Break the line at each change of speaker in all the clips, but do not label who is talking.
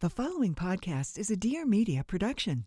The following podcast is a Dear Media production.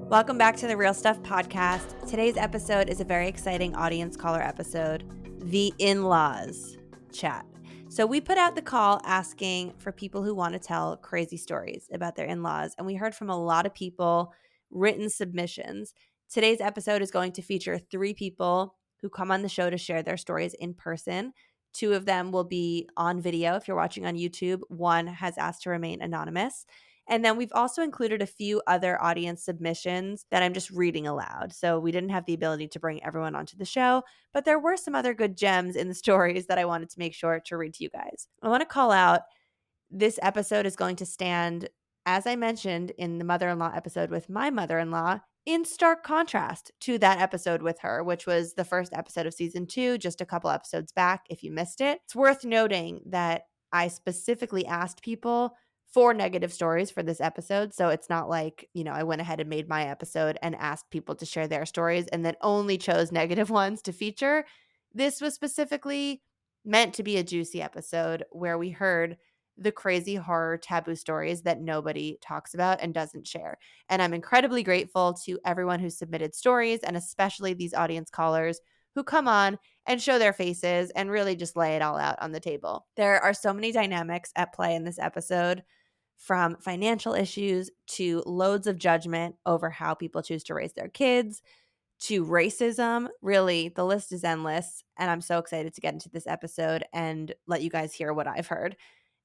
Welcome back to the Real Stuff podcast. Today's episode is a very exciting audience caller episode, the in-laws chat. So we put out the call asking for people who want to tell crazy stories about their in-laws, and we heard from a lot of people, written submissions. Today's episode is going to feature 3 people who come on the show to share their stories in person. 2 of them will be on video if you're watching on YouTube. 1 has asked to remain anonymous. And then we've also included a few other audience submissions that I'm just reading aloud. So we didn't have the ability to bring everyone onto the show, but there were some other good gems in the stories that I wanted to make sure to read to you guys. I want to call out this episode is going to stand, as I mentioned in the mother-in-law episode with my mother-in-law, in stark contrast to that episode with her, which was the first episode of season 2, just a couple episodes back if you missed it. It's worth noting that I specifically asked people for negative stories for this episode. So it's not like, I went ahead and made my episode and asked people to share their stories and then only chose negative ones to feature. This was specifically meant to be a juicy episode where we heard the crazy horror taboo stories that nobody talks about and doesn't share. And I'm incredibly grateful to everyone who submitted stories, and especially these audience callers who come on and show their faces and really just lay it all out on the table. There are so many dynamics at play in this episode, from financial issues to loads of judgment over how people choose to raise their kids, to racism. Really, the list is endless, and I'm so excited to get into this episode and let you guys hear what I've heard.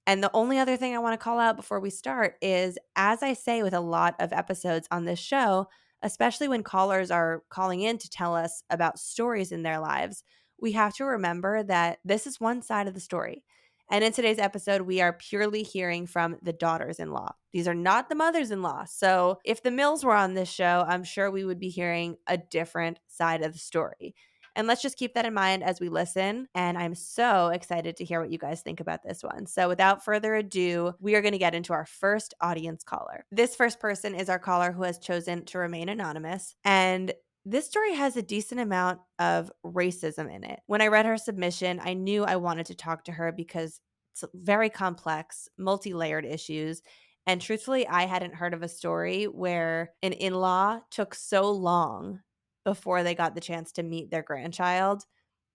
And the only other thing I want to call out before we start is, as I say with a lot of episodes on this show, especially when callers are calling in to tell us about stories in their lives, we have to remember that this is one side of the story. And in today's episode, we are purely hearing from the daughters-in-law. These are not the mothers-in-law. So if the Mills were on this show, I'm sure we would be hearing a different side of the story. And let's just keep that in mind as we listen. And I'm so excited to hear what you guys think about this one. So without further ado, we are going to get into our first audience caller. This first person is our caller who has chosen to remain anonymous. And this story has a decent amount of racism in it. When I read her submission, I knew I wanted to talk to her because it's very complex, multi-layered issues. And truthfully, I hadn't heard of a story where an in-law took so long before they got the chance to meet their grandchild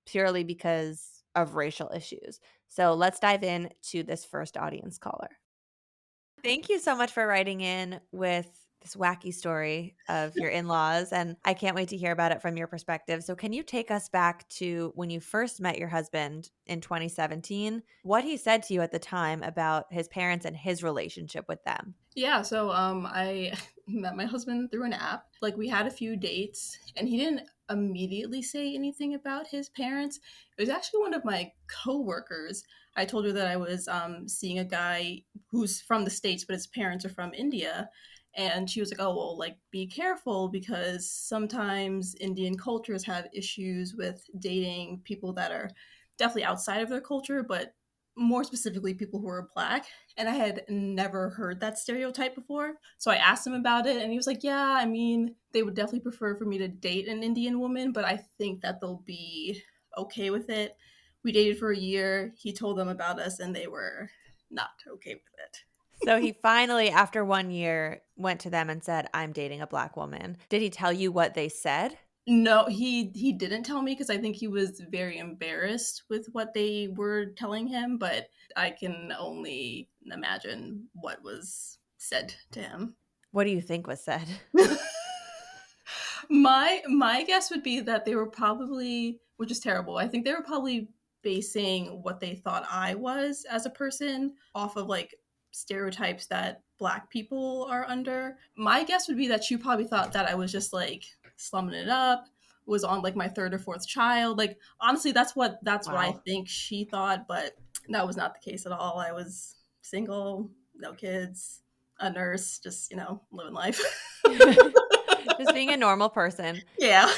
purely because of racial issues. So let's dive in to this first audience caller. Thank you so much for writing in with this wacky story of your in-laws, and I can't wait to hear about it from your perspective. So can you take us back to when you first met your husband in 2017, what he said to you at the time about his parents and his relationship with them?
Yeah, so I met my husband through an app. Like, we had a few dates, and he didn't immediately say anything about his parents. It was actually one of my coworkers. I told her that I was seeing a guy who's from the States, but his parents are from India. And she was like, oh, well, like, be careful because sometimes Indian cultures have issues with dating people that are definitely outside of their culture, but more specifically people who are Black. And I had never heard that stereotype before. So I asked him about it, and he was like, yeah, I mean, they would definitely prefer for me to date an Indian woman, but I think that they'll be okay with it. We dated for a year. He told them about us, and they were not okay with it.
So he finally, after 1 year, went to them and said, I'm dating a Black woman. Did he tell you what they said?
No, he didn't tell me because I think he was very embarrassed with what they were telling him, but I can only imagine what was said to him.
What do you think was said?
My guess would be that they were probably, which is terrible, I think they were probably basing what they thought I was as a person off of like stereotypes that Black people are under. My guess would be that she probably thought that I was just like slumming it up, was on like my 3rd or 4th child. Like, honestly, that's what I think she thought, but that was not the case at all. I was single, no kids, a nurse, just, living life.
Just being a normal person.
Yeah.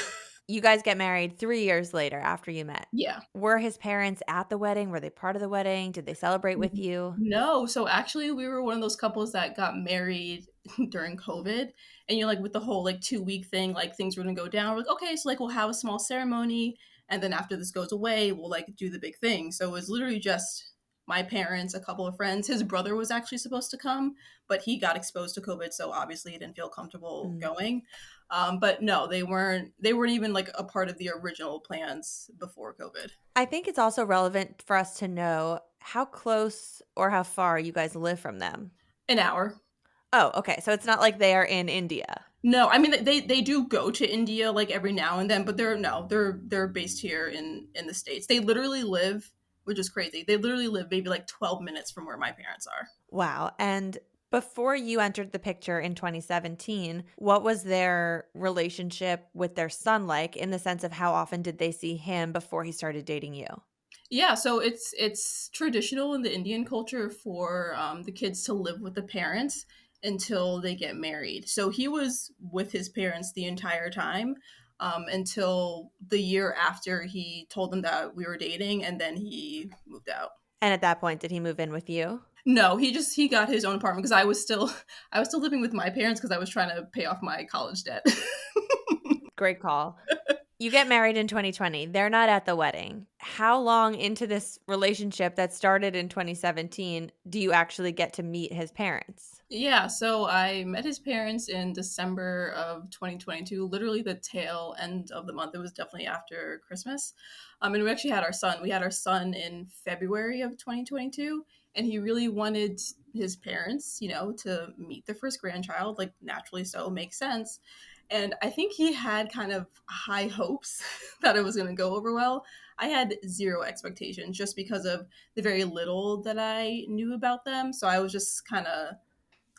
You guys get married 3 years later after you met.
Yeah.
Were his parents at the wedding? Were they part of the wedding? Did they celebrate with you?
No. So actually, we were one of those couples that got married during COVID. And you're like, with the whole like 2-week thing, like things were going to go down. We're like, okay, so like we'll have a small ceremony and then after this goes away, we'll like do the big thing. So it was literally just my parents, a couple of friends. His brother was actually supposed to come, but he got exposed to COVID, so obviously he didn't feel comfortable going. But no, they weren't even like a part of the original plans before COVID.
I think it's also relevant for us to know how close or how far you guys live from them.
An hour.
Oh, okay. So it's not like they are in India.
No, I mean they do go to India like every now and then, but they're based here in the States. They literally live, which is crazy. They literally live maybe like 12 minutes from where my parents are.
Wow. And before you entered the picture in 2017, what was their relationship with their son like, in the sense of how often did they see him before he started dating you?
Yeah, so it's traditional in the Indian culture for the kids to live with the parents until they get married. So he was with his parents the entire time until the year after he told them that we were dating, and then he moved out.
And at that point, did he move in with you?
No, he got his own apartment because I was still living with my parents because I was trying to pay off my college debt.
Great call. You get married in 2020. They're not at the wedding. How long into this relationship that started in 2017 do you actually get to meet his parents?
Yeah, so I met his parents in December of 2022, literally the tail end of the month. It was definitely after Christmas. And we actually had our son. We had our son in February of 2022, and he really wanted his parents, to meet their first grandchild, like naturally so, makes sense. And I think he had kind of high hopes that it was going to go over well. I had zero expectations just because of the very little that I knew about them. So I was just kind of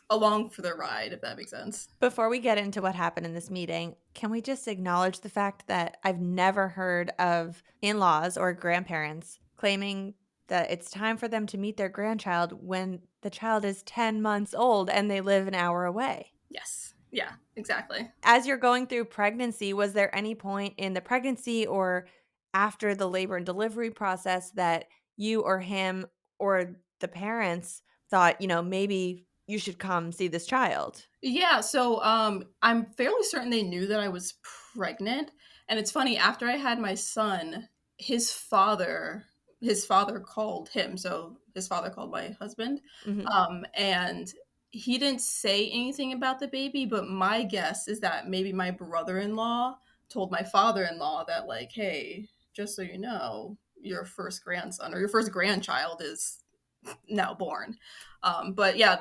along for the ride, if that makes sense.
Before we get into what happened in this meeting, can we just acknowledge the fact that I've never heard of in-laws or grandparents claiming that it's time for them to meet their grandchild when the child is 10 months old and they live an hour away?
Yes. Yeah, exactly.
As you're going through pregnancy, was there any point in the pregnancy or after the labor and delivery process that you or him or the parents thought, maybe you should come see this child?
Yeah, so I'm fairly certain they knew that I was pregnant. And it's funny, after I had my son, his father called him. So his father called my husband. And he didn't say anything about the baby, but my guess is that maybe my brother-in-law told my father-in-law that, like, hey, just so you know, your first grandson or your first grandchild is now born. But yeah,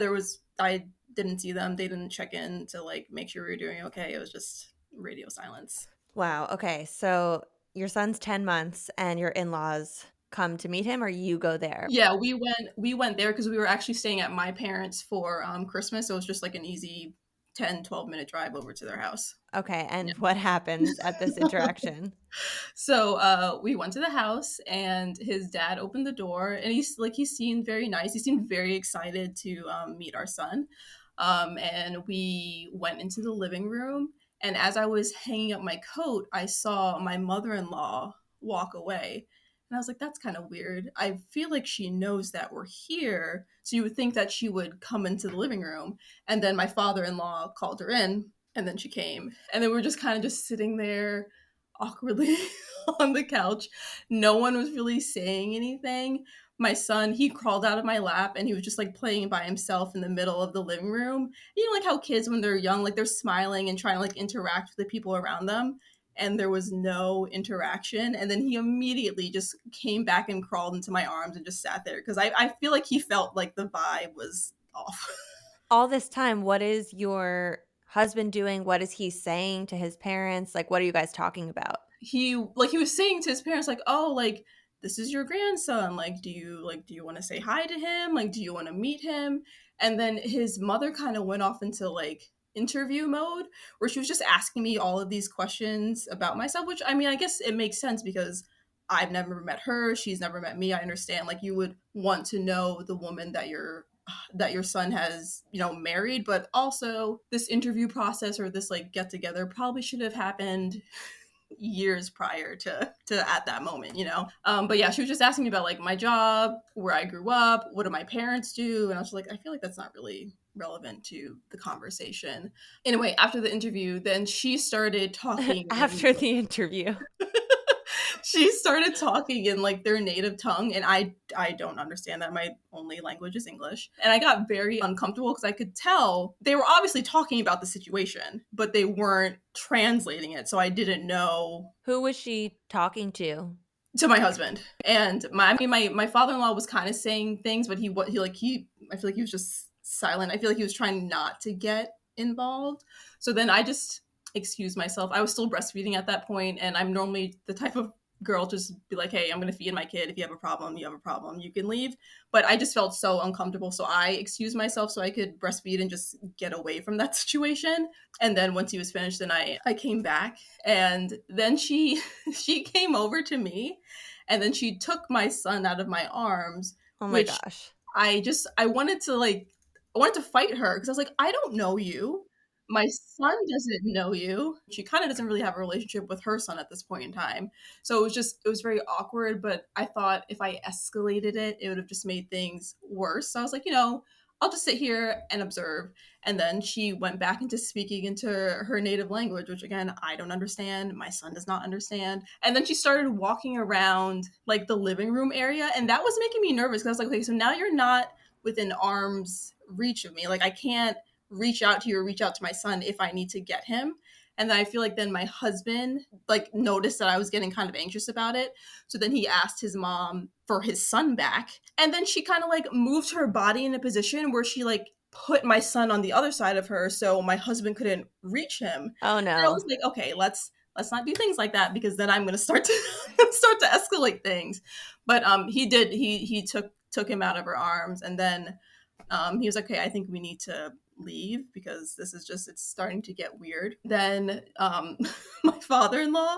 I didn't see them. They didn't check in to like make sure we were doing okay. It was just radio silence.
Wow. Okay. So your son's 10 months and your in-laws come to meet him, or you go there?
Yeah, we went there because we were actually staying at my parents for Christmas. So it was just like an easy 10-12 minute drive over to their house.
Okay. And what happens at this interaction?
So we went to the house and his dad opened the door and he seemed very nice. He seemed very excited to meet our son. And we went into the living room. And as I was hanging up my coat, I saw my mother-in-law walk away. And I was like, that's kind of weird. I feel like she knows that we're here. So you would think that she would come into the living room. And then my father-in-law called her in, and then she came. And then we were just kind of just sitting there awkwardly on the couch. No one was really saying anything. My son, he crawled out of my lap and he was just like playing by himself in the middle of the living room. Like how kids, when they're young, like they're smiling and trying to like interact with the people around them. And there was no interaction. And then he immediately just came back and crawled into my arms and just sat there. Because I feel like he felt like the vibe was off.
All this time, what is your husband doing? What is he saying to his parents? Like, what are you guys talking about?
He was saying to his parents, like, oh, like, this is your grandson. Like, do you want to say hi to him? Like, do you want to meet him? And then his mother kind of went off into like interview mode where she was just asking me all of these questions about myself, which I mean, I guess it makes sense because I've never met her. She's never met me. I understand. Like, you would want to know the woman that your son has, married, but also this interview process or this like get together probably should have happened years prior to at that moment, but yeah, she was just asking me about like my job, where I grew up, what do my parents do, and I was like, I feel like that's not really relevant to the conversation. Anyway, after the interview, then she started talking.
After the interview.
she started talking in like their native tongue, and I don't understand that. My only language is English. And I got very uncomfortable because I could tell they were obviously talking about the situation, but they weren't translating it. So I didn't know.
Who was she talking
To my husband. And my father-in-law was kind of saying things, but he I feel like he was just silent. I feel like he was trying not to get involved. So then I just excused myself. I was still breastfeeding at that point, and I'm normally the type of girl to just be like, hey, I'm going to feed my kid. If you have a problem, you have a problem, you can leave. But I just felt so uncomfortable, so I excused myself so I could breastfeed and just get away from that situation. And then once he was finished, then I came back, and then she she came over to me, and then she took my son out of my arms.
Oh my
which
gosh.
I wanted to fight her because I was like, I don't know you. My son doesn't know you. She kind of doesn't really have a relationship with her son at this point in time. So it was very awkward, but I thought if I escalated it, it would have just made things worse. So I was like, I'll just sit here and observe. And then she went back into speaking into her native language, which again, I don't understand. My son does not understand. And then she started walking around like the living room area. And that was making me nervous because I was like, okay, so now you're not within arm's reach of me. Like I can't reach out to you or reach out to my son if I need to get him. And then I feel like then my husband like noticed that I was getting kind of anxious about it. So then he asked his mom for his son back. And then she kind of like moved her body in a position where she like put my son on the other side of her so my husband couldn't reach him.
Oh
And I
no.
was like, okay, let's not do things like that because then I'm going to start to start to escalate things. But he took him out of her arms, and then he was like, okay, I think we need to leave because this is just, it's starting to get weird. Then my father-in-law,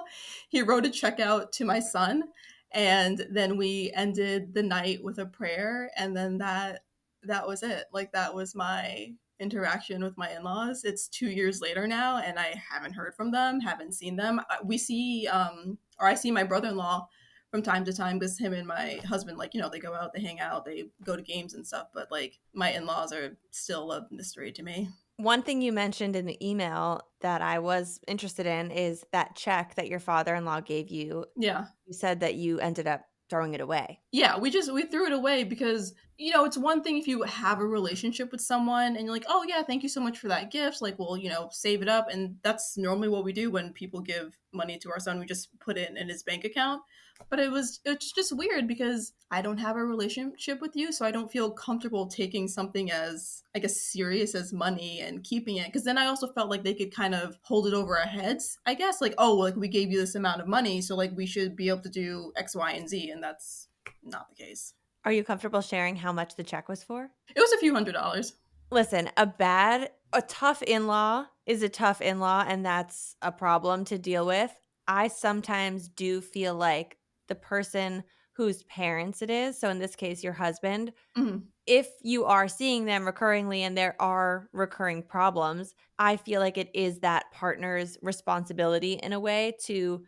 he wrote a check out to my son, and then we ended the night with a prayer, and then that was it. Like that was my interaction with my in-laws. It's 2 years later now, and I haven't heard from them, haven't seen them. I see my brother-in-law from time to time because him and my husband, like, they go out, they hang out, they go to games and stuff. But like my in-laws are still a mystery to me.
One thing you mentioned in the email that I was interested in is that check that your father-in-law gave you.
Yeah.
You said that you ended up throwing it away.
Yeah, we threw it away because, it's one thing if you have a relationship with someone and you're like, oh yeah, thank you so much for that gift. Like, well, save it up. And that's normally what we do when people give money to our son. We just put it in his bank account. But it's just weird because I don't have a relationship with you, so I don't feel comfortable taking something as, I guess, serious as money and keeping it. Because then I also felt like they could kind of hold it over our heads, I guess. Like, oh, like we gave you this amount of money, so like we should be able to do X, Y, and Z, and that's not the case.
Are you comfortable sharing how much the check was for?
It was a few $100s.
Listen, a tough in-law is a tough in-law, and that's a problem to deal with. I sometimes do feel like the person whose parents it is, so in this case, your husband,
Mm-hmm.
if you are seeing them recurringly and there are recurring problems, I feel like it is that partner's responsibility in a way to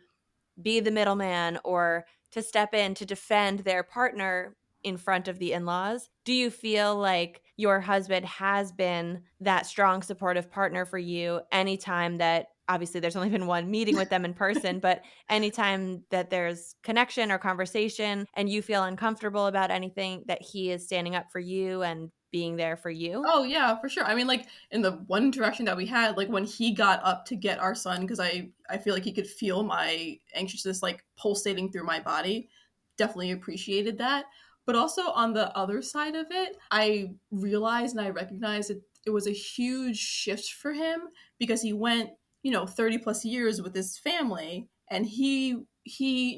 be the middleman or to step in to defend their partner in front of the in-laws. Do you feel like your husband has been that strong supportive partner for you anytime that, obviously there's only been one meeting with them in person, but anytime that there's connection or conversation and you feel uncomfortable about anything, that he is standing up for you and being there for you?
Oh yeah, for sure. I mean, like in the one interaction that we had, like when he got up to get our son, because I feel like he could feel my anxiousness like pulsating through my body. Definitely appreciated that. But also on the other side of it, I realized and I recognized it was a huge shift for him because he went, 30 plus years with his family, and he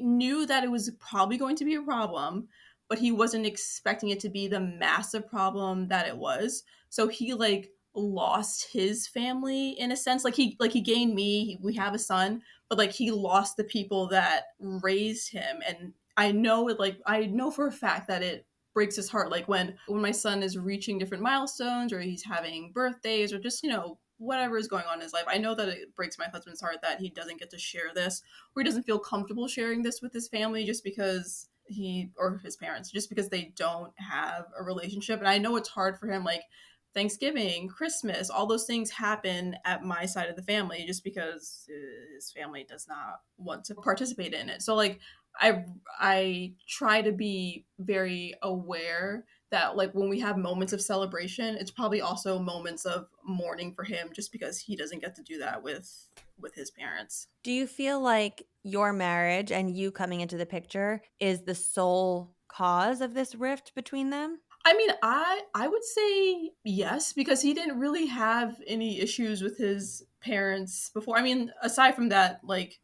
knew that it was probably going to be a problem, but he wasn't expecting it to be the massive problem that it was. So he like lost his family in a sense. Like he gained me. We have a son, but like he lost the people that raised him. And I know for a fact that it breaks his heart. Like when my son is reaching different milestones or he's having birthdays or just, whatever is going on in his life. I know that it breaks my husband's heart that he doesn't get to share this, or he doesn't feel comfortable sharing this with his family just because he or his parents, just because they don't have a relationship. And I know it's hard for him, like Thanksgiving, Christmas, all those things happen at my side of the family just because his family does not want to participate in it. So like I try to be very aware that like when we have moments of celebration, it's probably also moments of mourning for him just because he doesn't get to do that with his parents.
Do you feel like your marriage and you coming into the picture is the sole cause of this rift between them?
I mean, I would say yes because he didn't really have any issues with his parents before. I mean, aside from that, like,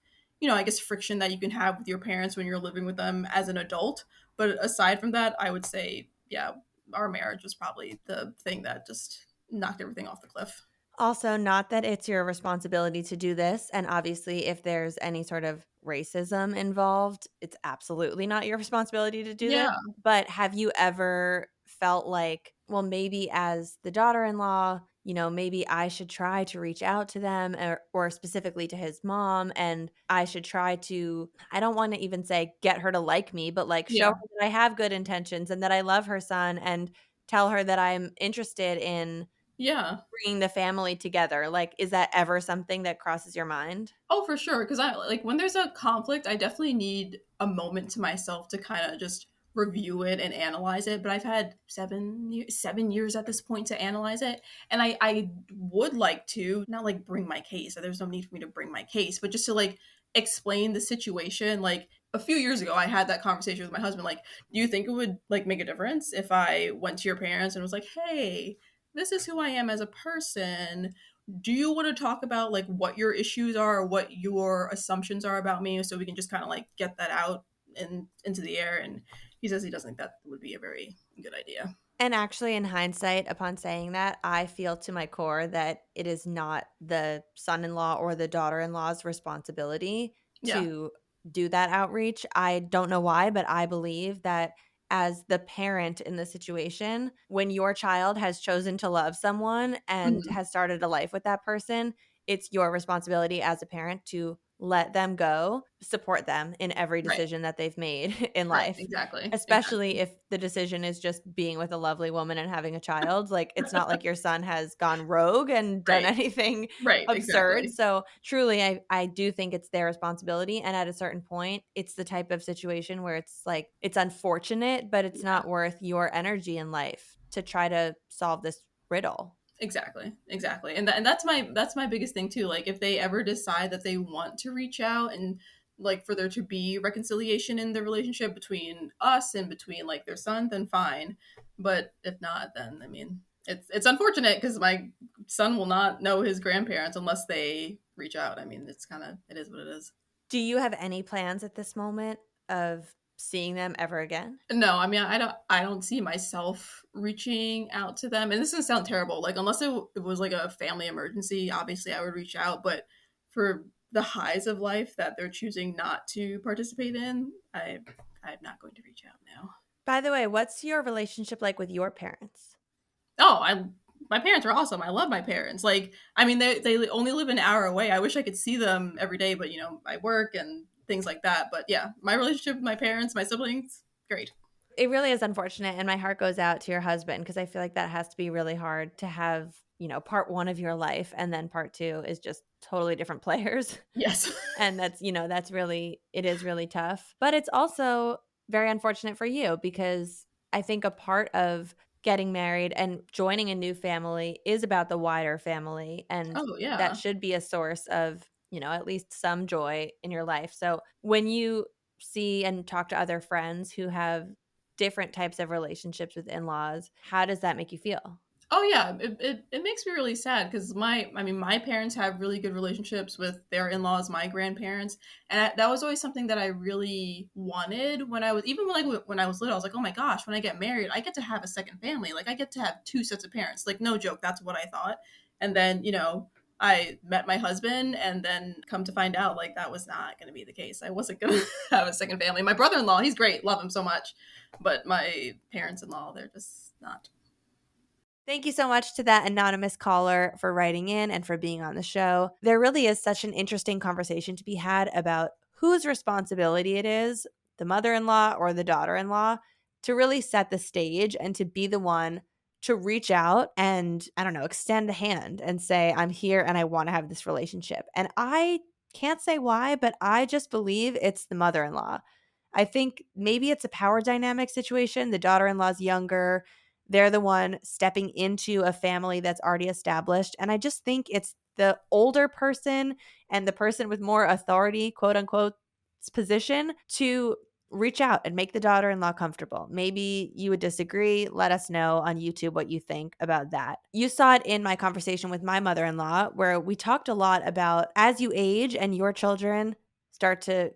I guess friction that you can have with your parents when you're living with them as an adult. But aside from that, I would say, yeah, our marriage was probably the thing that just knocked everything off the cliff.
Also, not that it's your responsibility to do this. And obviously, if there's any sort of racism involved, it's absolutely not your responsibility to do this.
Yeah.
But have you ever felt like, well, maybe as the daughter in law, maybe I should try to reach out to them or specifically to his mom. And I should try to, I don't want to even say get her to like me, but like show
Yeah.
her that I have good intentions and that I love her son and tell her that I'm interested in
Yeah.
bringing the family together. Like, is that ever something that crosses your mind?
Oh, for sure. Because I like when there's a conflict, I definitely need a moment to myself to kind of just review it and analyze it. But I've had 7 years at this point to analyze it, and I would like to not like bring my case. There's no need for me to bring my case, but just to like explain the situation. Like a few years ago, I had that conversation with my husband. Like, do you think it would like make a difference if I went to your parents and was like, "Hey, this is who I am as a person. Do you want to talk about like what your issues are or what your assumptions are about me so we can just kind of like get that out and into the air?" And he says he doesn't think that would be a very good idea.
And actually, in hindsight, upon saying that, I feel to my core that it is not the son in law or the daughter in law's responsibility
Yeah.
to do that outreach. I don't know why, but I believe that as the parent in the situation, when your child has chosen to love someone and
Mhm.
has started a life with that person, it's your responsibility as a parent to let them go, support them in every
Right.
decision that they've made in
Right.
life.
Exactly.
Especially
Exactly.
if the decision is just being with a lovely woman and having a child. Like, it's not like your son has gone rogue and done
Right.
anything
Right.
absurd.
Exactly.
So, truly, I do think it's their responsibility, and at a certain point, it's the type of situation where it's like, it's unfortunate, but it's
Yeah.
not worth your energy in life to try to solve this riddle.
Exactly. Exactly. And that's my biggest thing too. Like if they ever decide that they want to reach out and like for there to be reconciliation in the relationship between us and between like their son, then fine. But if not, then I mean, it's unfortunate because my son will not know his grandparents unless they reach out. I mean, it is what it is.
Do you have any plans at this moment of seeing them ever again?
No, I mean, I don't see myself reaching out to them. And this is gonna sound terrible. Like, unless it was like a family emergency, obviously I would reach out. But for the highs of life that they're choosing not to participate in, I'm not going to reach out now.
By the way, what's your relationship like with your parents?
Oh, my parents are awesome. I love my parents. Like, I mean, they only live an hour away. I wish I could see them every day, but I work and things like that. But yeah, my relationship with my parents, my siblings, great.
It really is unfortunate, and my heart goes out to your husband because I feel like that has to be really hard to have, part one of your life and then part two is just totally different players.
Yes.
And it is really tough. But it's also very unfortunate for you because I think a part of getting married and joining a new family is about the wider family. And
Oh
that
yeah.
should be a source of, at least some joy in your life. So when you see and talk to other friends who have different types of relationships with in-laws, how does that make you feel?
Oh yeah, it makes me really sad because my parents have really good relationships with their in-laws, my grandparents, and that was always something that I really wanted when I was even when I was little. I was like, oh my gosh, when I get married, I get to have a second family. Like I get to have two sets of parents. Like no joke, that's what I thought. And then I met my husband, and then come to find out, like that was not going to be the case. I wasn't going to have a second family. My brother-in-law, he's great, love him so much, but my parents-in-law, they're just not.
Thank you so much to that anonymous caller for writing in and for being on the show. There really is such an interesting conversation to be had about whose responsibility it is, the mother in law or the daughter in law, to really set the stage and to be the one to reach out and, I don't know, extend a hand and say, I'm here and I want to have this relationship. And I can't say why, but I just believe it's the mother in law. I think maybe it's a power dynamic situation. The daughter-in-law's younger. They're the one stepping into a family that's already established. And I just think it's the older person and the person with more authority, quote unquote, position to reach out and make the daughter-in-law comfortable. Maybe you would disagree. Let us know on YouTube what you think about that. You saw it in my conversation with my mother-in-law, where we talked a lot about as you age and your children start to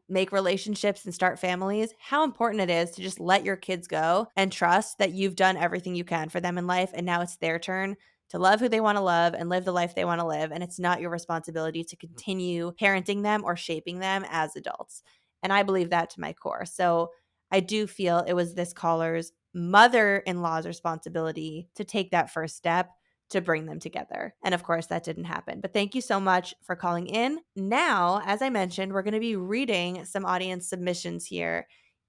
make relationships and start families, how important it is to just let your kids go and trust that you've done everything you can for them in life. And now it's their turn to love who they want to love and live the life they want to live. And it's not your responsibility to continue parenting them or shaping them as adults. And I believe that to my core. So I do feel it was this caller's mother-in-law's responsibility to take that first step to bring them together. And of course, that didn't happen. But thank you so much for calling in. Now, as I mentioned, we're going to be reading some audience submissions here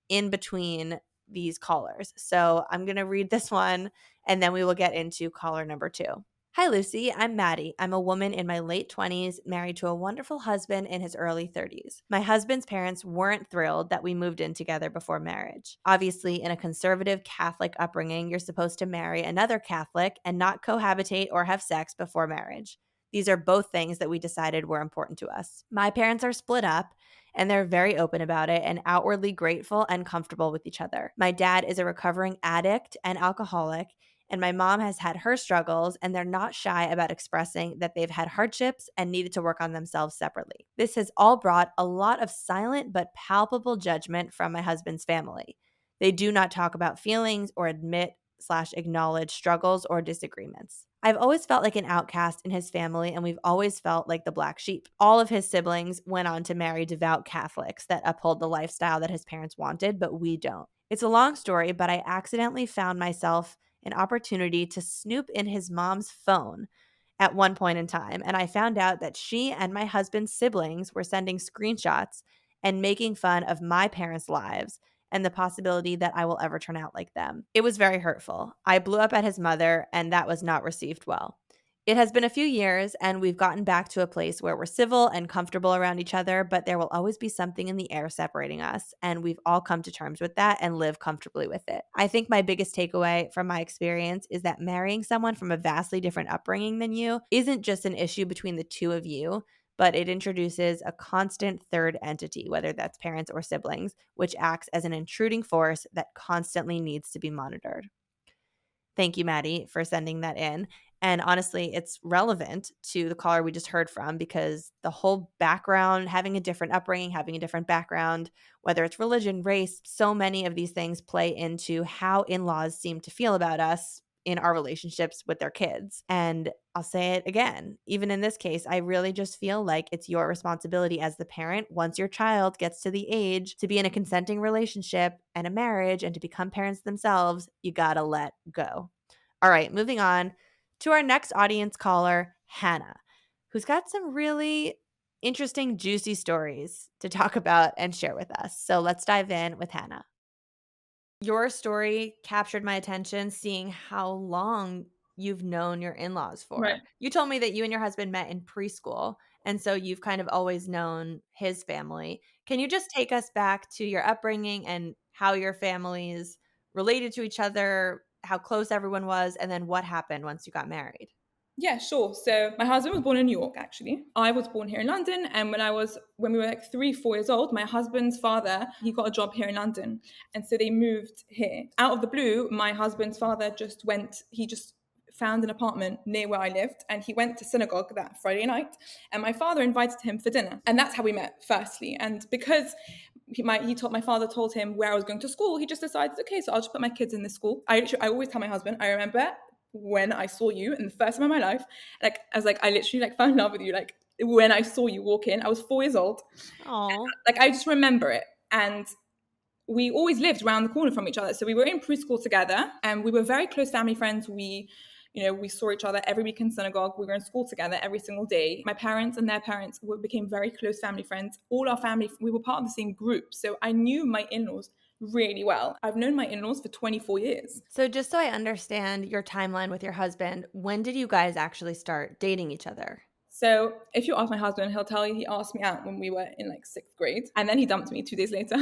in between these callers. So I'm going to read this one and then we will get into caller number 2. Hi, Lucie. I'm Maddie. I'm a woman in my late 20s, married to a wonderful husband in his early 30s. My husband's parents weren't thrilled that we moved in together before marriage. Obviously, in a conservative Catholic upbringing, you're supposed to marry another Catholic and not cohabitate or have sex before marriage. These are both things that we decided were important to us. My parents are split up, and they're very open about it and outwardly grateful and comfortable with each other. My dad is a recovering addict and alcoholic, and my mom has had her struggles, and they're not shy about expressing that they've had hardships and needed to work on themselves separately. This has all brought a lot of silent but palpable judgment from my husband's family. They do not talk about feelings or admit/acknowledge struggles or disagreements. I've always felt like an outcast in his family, and we've always felt like the black sheep. All of his siblings went on to marry devout Catholics that uphold the lifestyle that his parents wanted, but we don't. It's a long story, but I accidentally found myself an opportunity to snoop in his mom's phone at one point in time, and I found out that she and my husband's siblings were sending screenshots and making fun of my parents' lives and the possibility that I will ever turn out like them. It was very hurtful. I blew up at his mother, and that was not received well. It has been a few years, and we've gotten back to a place where we're civil and comfortable around each other, but there will always be something in the air separating us, and we've all come to terms with that and live comfortably with it. I think my biggest takeaway from my experience is that marrying someone from a vastly different upbringing than you isn't just an issue between the two of you, but it introduces a constant third entity, whether that's parents or siblings, which acts as an intruding force that constantly needs to be monitored. Thank you, Maddie, for sending that in. And honestly, it's relevant to the caller we just heard from because the whole background, having a different upbringing, having a different background, whether it's religion, race, so many of these things play into how in-laws seem to feel about us in our relationships with their kids. And I'll say it again, even in this case, I really just feel like it's your responsibility as the parent, once your child gets to the age to be in a consenting relationship and a marriage and to become parents themselves, you gotta let go. All right, moving on to our next audience caller, Hannah, who's got some really interesting, juicy stories to talk about and share with us. So let's dive in with Hannah. Your story captured my attention, seeing how long you've known your in-laws
Right.
for. You told me that you and your husband met in preschool, and so you've kind of always known his family. Can you just take us back to your upbringing and how your families related to each other, how close everyone was, and then what happened once you got married?
Yeah, sure. So my husband was born in New York, actually. I was born here in London, and when we were like 3, 4 years old, my husband's father, he got a job here in London, and so they moved here. Out of the blue, my husband's father he just found an apartment near where I lived, and he went to synagogue that Friday night, and my father invited him for dinner, and that's how we met, firstly. And because my father told him where I was going to school, he just decided, okay, so I'll just put my kids in this school. I always tell my husband, I remember when I saw you in the first time in my life, like I was like, I literally like fell in love with you. Like when I saw you walk in, I was 4 years old.
Oh,
Like I just remember it. And we always lived around the corner from each other. So we were in preschool together and we were very close family friends. We saw each other every week in synagogue. We were in school together every single day. My parents and their parents became very close family friends. All our family, we were part of the same group. So I knew my in-laws really well. I've known my in-laws for 24 years.
so just so I understand your timeline with your husband, when did you guys actually start dating each other?
So if you ask my husband, he'll tell you he asked me out when we were in like 6th grade, and then he dumped me 2 days later.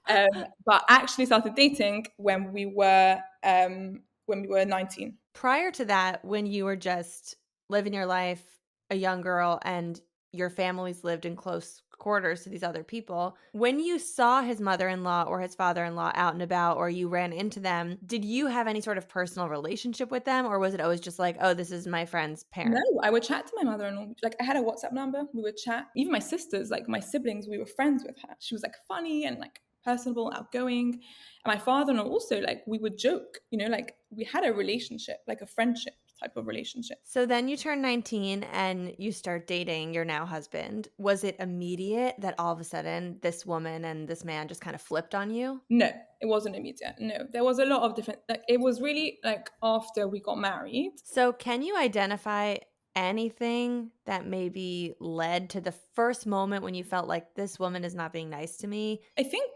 But actually started dating when we were 19.
Prior to that, when you were just living your life, a young girl, and your families lived in close quarters to these other people, when you saw his mother-in-law or his father-in-law out and about, or you ran into them, did you have any sort of personal relationship with them, or was it always just like, oh, this is my friend's parent?
No, I would chat to my mother-in-law. Like, I had a WhatsApp number. We would chat. Even my sisters, like my siblings, we were friends with her. She was like funny and like personable, outgoing. And my father-in-law also, like, we would joke, like we had a relationship, like a friendship type of relationship.
So then you turn 19 and you start dating your now husband. Was it immediate that all of a sudden this woman and this man just kind of flipped on you?
No, it wasn't immediate. No, there was a lot of different, like, it was really like after we got married.
So can you identify anything that maybe led to the first moment when you felt like this woman is not being nice to me?
I think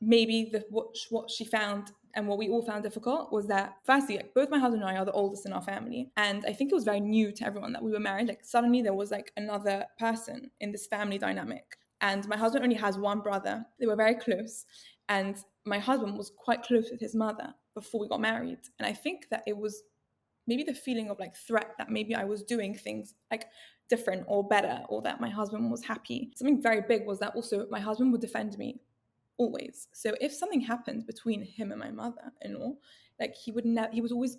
maybe what she found and what we all found difficult was that, firstly, like, both my husband and I are the oldest in our family, and I think it was very new to everyone that we were married. Like, suddenly there was like another person in this family dynamic, and my husband only has one brother. They were very close, and my husband was quite close with his mother before we got married, and I think that it was maybe the feeling of like threat that maybe I was doing things like different or better, or that my husband was happy. Something very big was that also my husband would defend me always. So if something happened between him and my mother-in-law, like he would always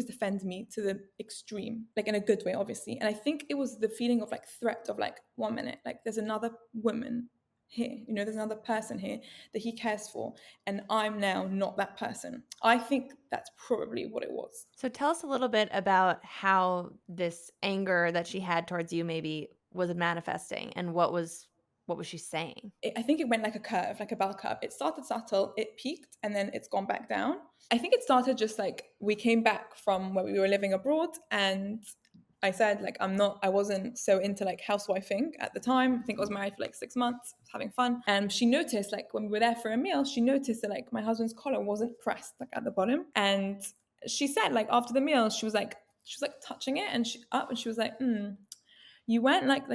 defend me to the extreme, like in a good way, obviously. And I think it was the feeling of like threat of like, 1 minute, like there's another woman here, there's another person here that he cares for, and I'm now not that person. I think that's probably what it was.
So tell us a little bit about how this anger that she had towards you maybe was manifesting, and what was she saying?
I think it went like a curve, like a bell curve. It started subtle, it peaked, and then it's gone back down. I think it started just like we came back from where we were living abroad, and I said like I wasn't so into like housewifing at the time. I think I was married for like 6 months, having fun. And she noticed, like when we were there for a meal, she noticed that like my husband's collar wasn't pressed like at the bottom. And she said like after the meal, she was like touching it, and she was like, you weren't like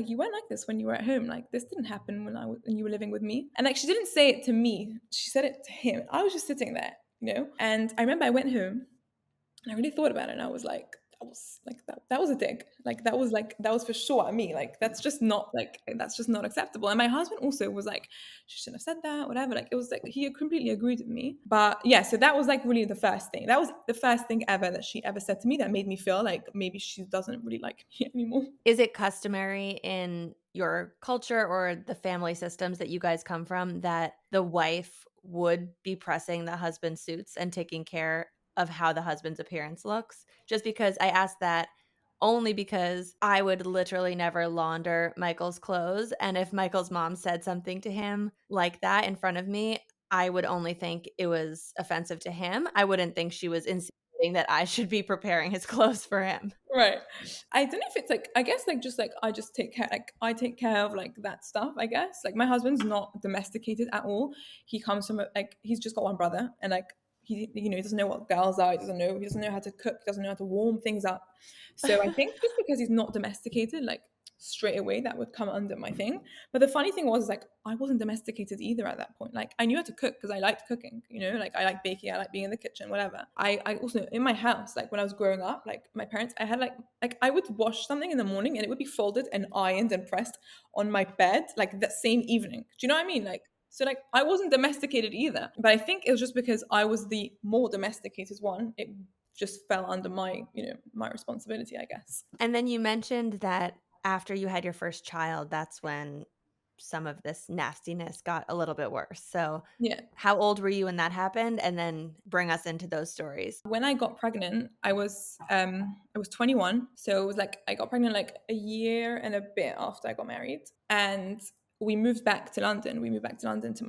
this when you were at home. Like this didn't happen when you were living with me. And like she didn't say it to me, she said it to him. I was just sitting there, And I remember I went home and I really thought about it, and I was like, that was a dig. Like that was for sure at me. Like that's just not acceptable. And my husband also was like, she shouldn't have said that, whatever. Like it was like he completely agreed with me. But yeah, so that was like really the first thing. That was the first thing ever that she ever said to me that made me feel like maybe she doesn't really like me anymore.
Is it customary in your culture or the family systems that you guys come from that the wife would be pressing the husband's suits and taking care of how the husband's appearance looks? Just because I asked that only because I would literally never launder Michael's clothes. And if Michael's mom said something to him like that in front of me, I would only think it was offensive to him. I wouldn't think she was insinuating that I should be preparing his clothes for him.
Right. I don't know if it's like, I guess like just like I just take care, like I take care of like that stuff, I guess. Like my husband's not domesticated at all. He comes from like, he's just got one brother, and like he doesn't know what girls are. He doesn't know how to cook. He doesn't know how to warm things up. So I think just because he's not domesticated, like straight away that would come under my thing. But the funny thing was like I wasn't domesticated either at that point. Like I knew how to cook because I liked cooking, like I like baking, I like being in the kitchen, whatever. I also in my house, like when I was growing up, like my parents, I had like I would wash something in the morning and it would be folded and ironed and pressed on my bed like that same evening. Do you know what I mean? Like so like I wasn't domesticated either, but I think it was just because I was the more domesticated one. It just fell under my my responsibility, I guess.
And then you mentioned that after you had your first child, that's when some of this nastiness got a little bit worse. So
yeah,
how old were you when that happened? And then bring us into those stories.
When I got pregnant, I was 21. So it was like I got pregnant like a year and a bit after I got married, and we moved back to London. We moved back to London to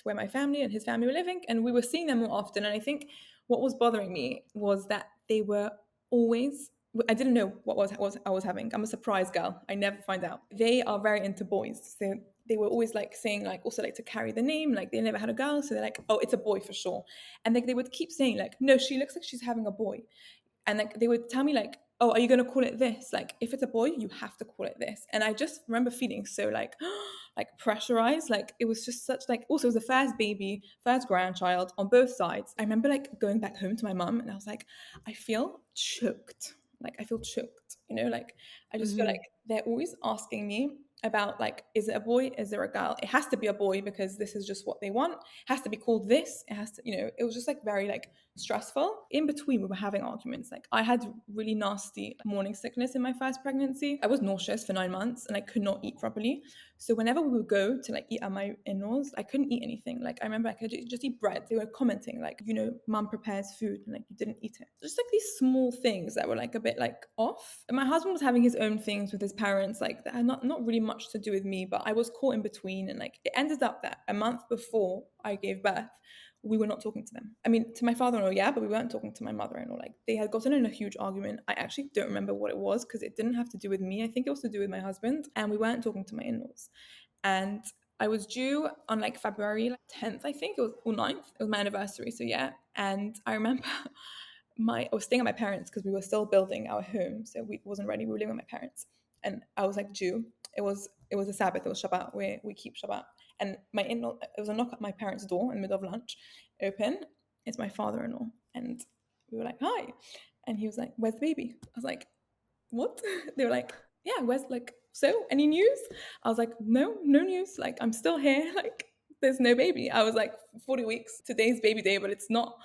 where my family and his family were living, and we were seeing them more often. And I think what was bothering me was that they were always, I didn't know what I was having. I'm a surprise girl. I never find out. They are very into boys. So they were always like saying like also like to carry the name, like they never had a girl. So they're like, oh, it's a boy for sure. And like they would keep saying like, no, she looks like she's having a boy. And like they would tell me like oh, are you going to call it this? Like, if it's a boy, you have to call it this. And I just remember feeling so like, like pressurized. Like, it was just such like, also it was the first baby, first grandchild on both sides. I remember like going back home to my mum and I was like, I feel choked. Like, I feel choked, you know, like, I just feel like they're always asking me about like, is it a boy? Is there a girl? It has to be a boy because this is just what they want. It has to be called this. It has to, you know, it was just like very like stressful. In between, we were having arguments. Like, I had really nasty morning sickness in my first pregnancy. I was nauseous for 9 months and I could not eat properly. So whenever we would go to like eat at my in-laws, I couldn't eat anything. Like, I remember I could just eat bread. They were commenting like, you know, mum prepares food and like you didn't eat it. Just like these small things that were like a bit like off. And my husband was having his own things with his parents, like that had not really much to do with me, but I was caught in between. And like, it ended up that a month before I gave birth, we were not talking to them. I mean, to my father-in-law, yeah, but we weren't talking to my mother-in-law. Like, they had gotten in a huge argument. I actually don't remember what it was because it didn't have to do with me. I think it was to do with my husband, and we weren't talking to my in-laws. And I was due on like February 10th, I think it was, or 9th. It was my anniversary, so yeah. And I remember I was staying at my parents because we were still building our home, so we wasn't ready. We were living with my parents, and I was like due. It was a Sabbath. It was Shabbat. We keep Shabbat. And my in-law, it was a knock at my parents' door in the middle of lunch. Open, it's my father-in-law, and we were like, "Hi," and he was like, "Where's the baby?" I was like, "What?" They were like, "Yeah, where's like so any news?" I was like, "No news. Like, I'm still here. Like, there's no baby." I was like, 40 weeks. Today's baby day, but it's not.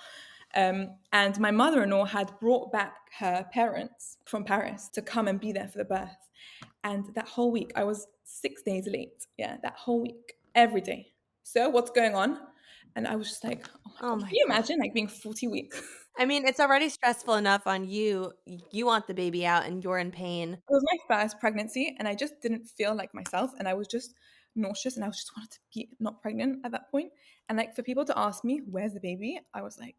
And my mother-in-law had brought back her parents from Paris to come and be there for the birth. And that whole week, I was 6 days late. Yeah, that whole week, every day. So what's going on? And I was just like, oh my God, can you imagine like being 40 weeks?
I mean, it's already stressful enough on you. You want the baby out and you're in pain.
It was my first pregnancy and I just didn't feel like myself. And I was just nauseous and I just wanted to be not pregnant at that point. And like for people to ask me, where's the baby? I was like,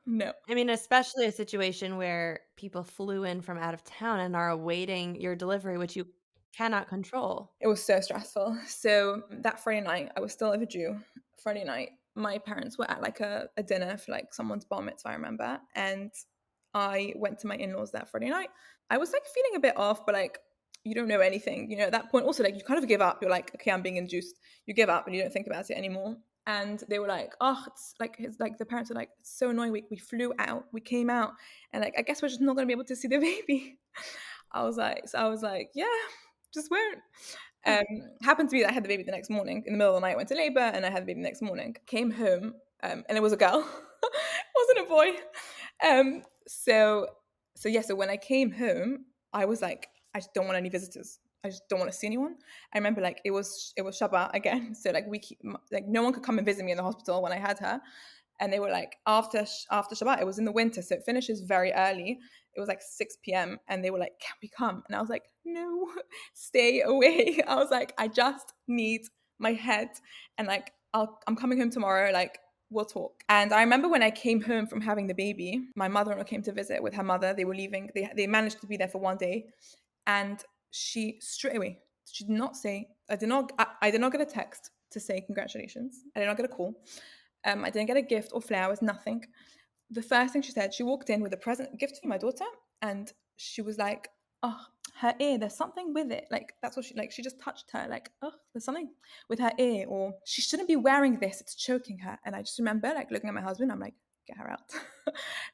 no.
I mean, especially a situation where people flew in from out of town and are awaiting your delivery, which you cannot control.
It was so stressful. So that Friday night, I was still overdue. Friday night, my parents were at like a dinner for like someone's bar mitzvah, I remember. And I went to my in-laws that Friday night. I was like feeling a bit off, but like, you don't know anything, you know, at that point. Also, like, you kind of give up. You're like, okay, I'm being induced. You give up and you don't think about it anymore. And they were like, oh, it's like the parents were like, it's so annoying. We flew out, we came out, and like, I guess we're just not gonna be able to see the baby. I was like, yeah, just won't. Happened to be that I had the baby the next morning. In the middle of the night, I went to labor and I had the baby the next morning. Came home, and it was a girl. It wasn't a boy. So when I came home, I was like, I just don't want any visitors. I just don't want to see anyone. I remember like it was Shabbat again. So like no one could come and visit me in the hospital when I had her. And they were like, after Shabbat, it was in the winter, so it finishes very early. It was like 6 p.m. and they were like, can we come? And I was like, no, stay away. I was like, I just need my head. And like, I'm coming home tomorrow. Like, we'll talk. And I remember when I came home from having the baby, my mother-in-law came to visit with her mother. They were leaving. They managed to be there for one day. And she straight away, she did not say, I did not get a text to say congratulations. I did not get a call. I didn't get a gift or flowers, nothing. The first thing she said, she walked in with a gift for my daughter, and she was like, oh, her ear, there's something with it. Like, that's what she just touched her, like, oh, there's something with her ear, or she shouldn't be wearing this, it's choking her. And I just remember like looking at my husband, I'm like, get her out.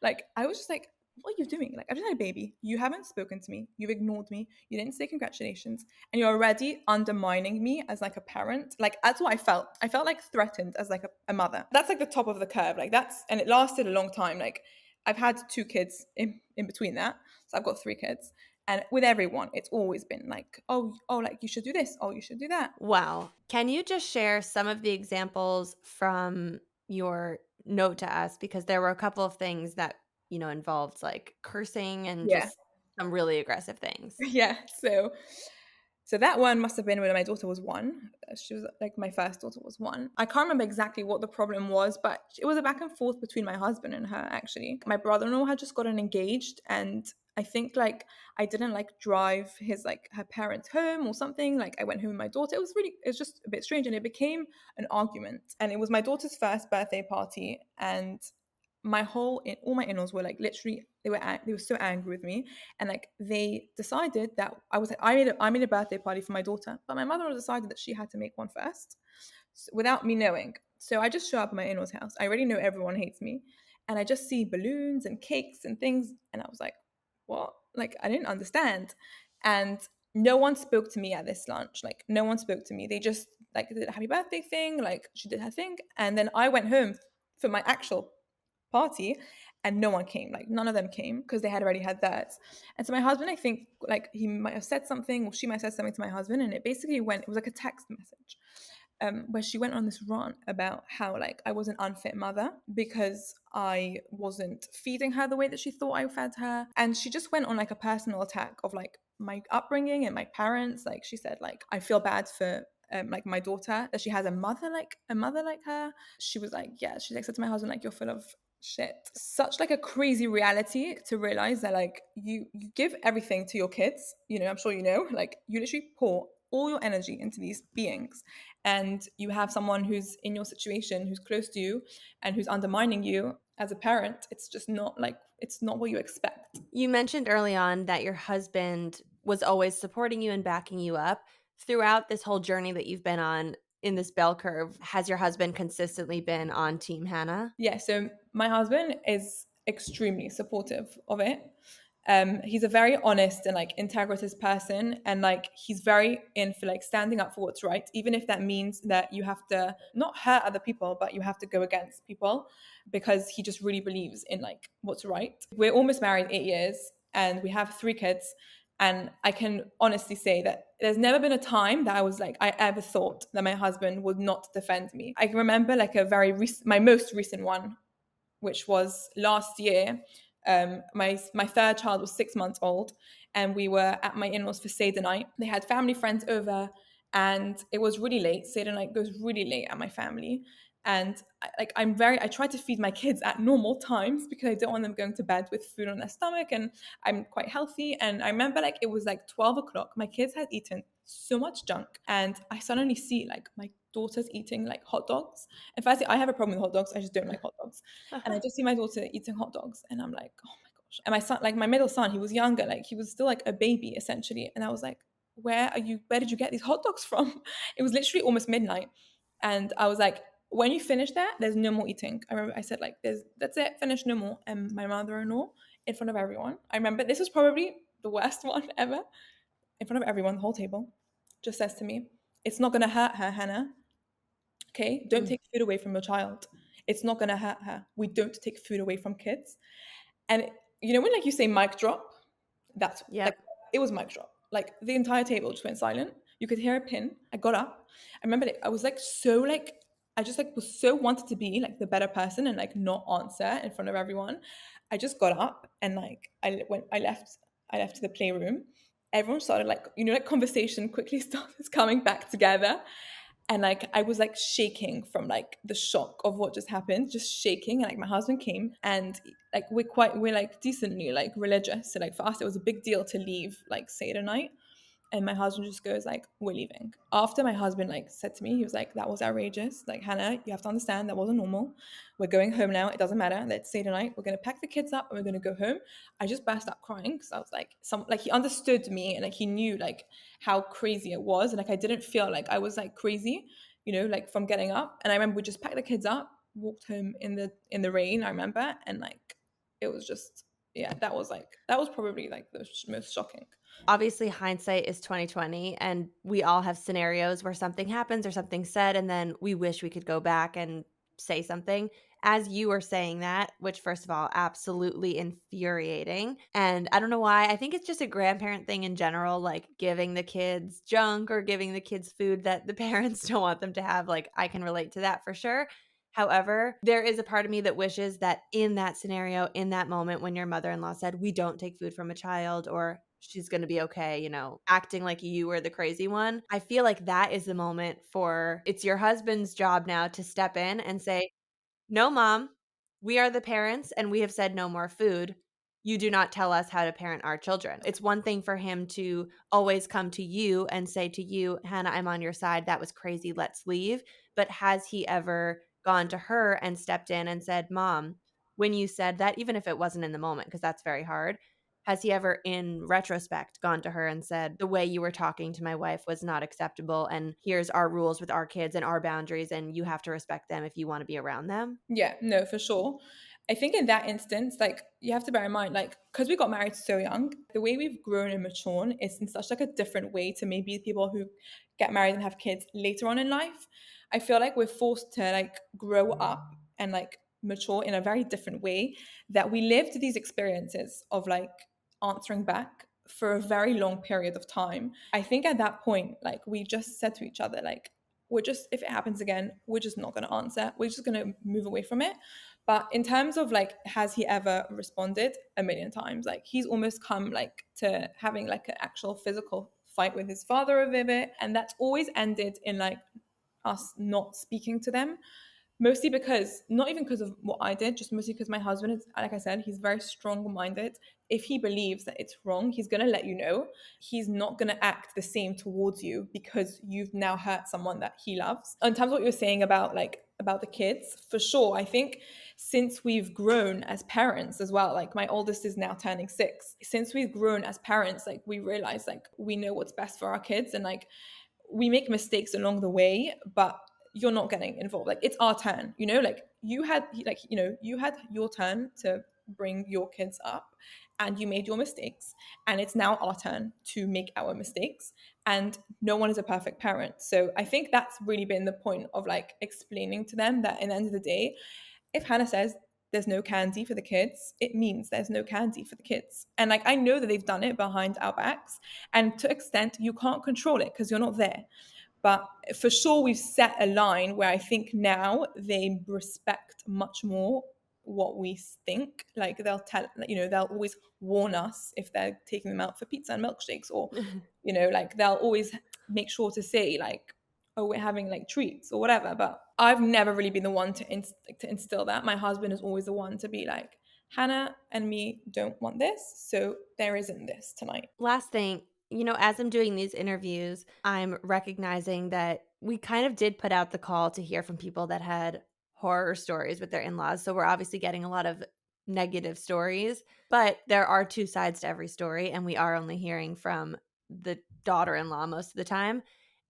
Like, I was just like, what are you doing? Like, I've just had a baby. You haven't spoken to me. You've ignored me. You didn't say congratulations. And you're already undermining me as like a parent. Like, that's what I felt. I felt like threatened as like a mother. That's like the top of the curve. Like and it lasted a long time. Like, I've had 2 kids in between that. So I've got 3 kids. And with everyone, it's always been like, oh, like you should do this. Oh, you should do that.
Wow. Can you just share some of the examples from your note to us? Because there were a couple of things that, you know, involved like cursing and just some really aggressive things.
Yeah. So that one must have been when my daughter was 1. She was like, my first daughter was 1. I can't remember exactly what the problem was, but it was a back and forth between my husband and her, actually. My brother-in-law had just gotten engaged, and I think like I didn't like drive her parents home or something. Like, I went home with my daughter. It was just a bit strange, and it became an argument. And it was my daughter's first birthday party, and all my in-laws were like literally they were so angry with me, and like they decided that I was like I made a birthday party for my daughter, but my mother decided that she had to make one first, without me knowing. So I just show up at my in-laws house. I already know everyone hates me, and I just see balloons and cakes and things, and I was like, what? Like I didn't understand, and no one spoke to me at this lunch. Like no one spoke to me. They just like did a happy birthday thing. Like she did her thing, and then I went home for my actual party, and no one came. Like none of them came because they had already had theirs. And so my husband, I think, like he might have said something, or she might have said something to my husband, and it basically went. It was like a text message. Where she went on this rant about how like I was an unfit mother because I wasn't feeding her the way that she thought I fed her, and she just went on like a personal attack of like my upbringing and my parents. Like she said like I feel bad for like my daughter that she has a mother like her. She was like, yeah, she like said to my husband like, you're full of shit. Such like a crazy reality to realize that like you give everything to your kids, you know, I'm sure you know, like you literally pour all your energy into these beings, and you have someone who's in your situation, who's close to you and who's undermining you as a parent. It's just not like, it's not what you expect.
You mentioned early on that your husband was always supporting you and backing you up. Throughout this whole journey that you've been on in this bell curve, has your husband consistently been on Team Hannah?
Yeah, so my husband is extremely supportive of it. He's a very honest and like integritous person, and like he's very in for like standing up for what's right, even if that means that you have to not hurt other people, but you have to go against people, because he just really believes in like what's right. We're almost married 8 years, and we have 3 kids. And I can honestly say that there's never been a time that I was like, I ever thought that my husband would not defend me. I can remember like my most recent one, which was last year. My 3rd child was 6 months old, and we were at my in-laws for Seder night. They had family friends over, and it was really late. Seder night goes really late at my family, and I try to feed my kids at normal times because I don't want them going to bed with food on their stomach, and I'm quite healthy. And I remember like it was like 12 o'clock. My kids had eaten so much junk, and I suddenly see like my daughter's eating like hot dogs. And firstly, I have a problem with hot dogs. I just don't like hot dogs. And I just see my daughter eating hot dogs, and I'm like, oh my gosh. And my son, like my middle son, he was younger, like he was still like a baby essentially. And I was like, where did you get these hot dogs from? It was literally almost midnight. And I was like, when you finish that, there's no more eating. I remember I said like, that's it, finish, no more. And my mother-in-law, in front of everyone, I remember this was probably the worst one ever, in front of everyone, the whole table, just says to me, it's not gonna hurt her, Hannah. Okay, don't take food away from your child. It's not gonna hurt her. We don't take food away from kids. And you know when like you say mic drop, that's like it was mic drop. Like the entire table just went silent. You could hear a pin. I got up. I remember I was like so like I just like was so wanted to be like the better person and like not answer in front of everyone. I just got up and like I left to the playroom. Everyone started like, you know, like conversation quickly started coming back together. And like I was like shaking from like the shock of what just happened, just shaking. And like my husband came, and like we're like decently like religious, so like for us it was a big deal to leave like Seder night. And my husband just goes like, we're leaving. After my husband like said to me, he was like, that was outrageous. Like, Hannah, you have to understand that wasn't normal. We're going home now. It doesn't matter. Let's stay tonight. We're going to pack the kids up and we're going to go home. I just burst out crying because I was like, he understood me, and like he knew like how crazy it was. And like I didn't feel like I was like crazy, you know, like from getting up. And I remember we just packed the kids up, walked home in the rain, I remember. And like, it was just, yeah, that was probably like the most shocking.
Obviously, hindsight is 2020, and we all have scenarios where something happens or something's said, and then we wish we could go back and say something. As you were saying that, which first of all, absolutely infuriating. And I don't know why. I think it's just a grandparent thing in general, like giving the kids junk or giving the kids food that the parents don't want them to have. Like, I can relate to that for sure. However, there is a part of me that wishes that in that scenario, in that moment when your mother-in-law said, we don't take food from a child, or she's going to be okay, you know, acting like you were the crazy one. I feel like that is the moment for, it's your husband's job now to step in and say, no, Mom, we are the parents and we have said no more food. You do not tell us how to parent our children. It's one thing for him to always come to you and say to you, Hannah, I'm on your side. That was crazy. Let's leave. But has he ever gone to her and stepped in and said, Mom, when you said that, even if it wasn't in the moment, because that's very hard, has he ever in retrospect gone to her and said, the way you were talking to my wife was not acceptable, and here's our rules with our kids and our boundaries, and you have to respect them if you want to be around them?
Yeah, no, for sure. I think in that instance, like you have to bear in mind, like because we got married so young, the way we've grown and matured is in such like a different way to maybe people who get married and have kids later on in life. I feel like we're forced to like grow up and like mature in a very different way, that we lived these experiences of like answering back for a very long period of time. I think at that point, like we just said to each other, like, we're just, if it happens again, we're just not going to answer. We're just going to move away from it. But in terms of like, has he ever responded? A million times. Like he's almost come like to having like an actual physical fight with his father over it. And that's always ended in like us not speaking to them. Mostly because, not even because of what I did, just mostly because my husband is, like I said, he's very strong minded. If he believes that it's wrong, he's going to let you know. He's not going to act the same towards you because you've now hurt someone that he loves. In terms of what you're saying about like, about the kids, for sure, I think since we've grown as parents as well, like my oldest is now turning 6. Since we've grown as parents, like we realize like we know what's best for our kids, and like we make mistakes along the way, but you're not getting involved. Like it's our turn, you know, like you had like, you know, you had your turn to bring your kids up and you made your mistakes, and it's now our turn to make our mistakes, and no one is a perfect parent. So I think that's really been the point of like explaining to them that at the end of the day, if Hannah says there's no candy for the kids, it means there's no candy for the kids. And like I know that they've done it behind our backs, and to an extent you can't control it because you're not there. But for sure, we've set a line where I think now they respect much more what we think. Like they'll tell, you know, they'll always warn us if they're taking them out for pizza and milkshakes, or, you know, like they'll always make sure to say like, oh, we're having like treats or whatever. But I've never really been the one to instill that. My husband is always the one to be like, Hannah and me don't want this, so there isn't this tonight.
Last thing, as I'm doing these interviews, I'm recognizing that we kind of did put out the call to hear from people that had horror stories with their in-laws. So we're obviously getting a lot of negative stories, but there are two sides to every story, and we are only hearing from the daughter-in-law most of the time.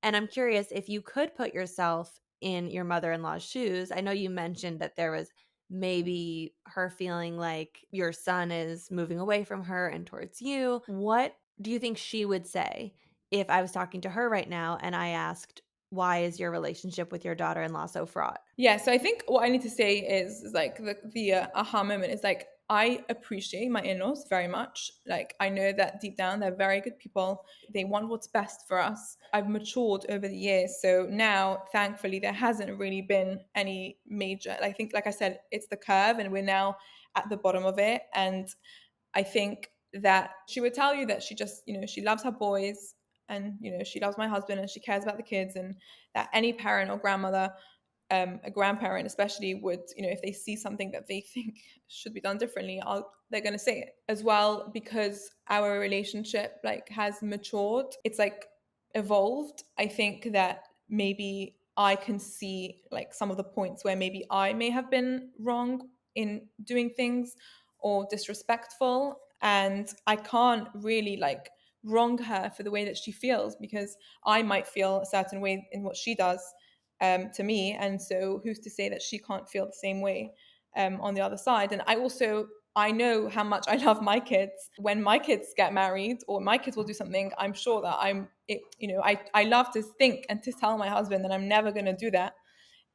And I'm curious if you could put yourself in your mother-in-law's shoes. I know you mentioned that there was maybe her feeling like your son is moving away from her and towards you. What do you think she would say if I was talking to her right now and I asked, why is your relationship with your daughter-in-law so fraught?
Yeah, so I think what I need to say is like the aha moment is like, I appreciate my in-laws very much. Like I know that deep down they're very good people. They want what's best for us. I've matured over the years, so now thankfully there hasn't really been any major. I think, like I said, it's the curve, and we're now at the bottom of it. And I think that she would tell you that she just, you know, she loves her boys, and you know she loves my husband, and she cares about the kids, and that any parent or grandmother, a grandparent especially, would, you know, if they see something that they think should be done differently, they're going to say it as well. Because our relationship like has matured, it's like evolved. I think that maybe I can see like some of the points where maybe I may have been wrong in doing things or disrespectful, and I can't really like wrong her for the way that she feels, because I might feel a certain way in what she does to me, and so who's to say that she can't feel the same way on the other side. And I know how much I love my kids. When my kids get married or my kids will do something, I'm sure that I love to think and to tell my husband that I'm never going to do that,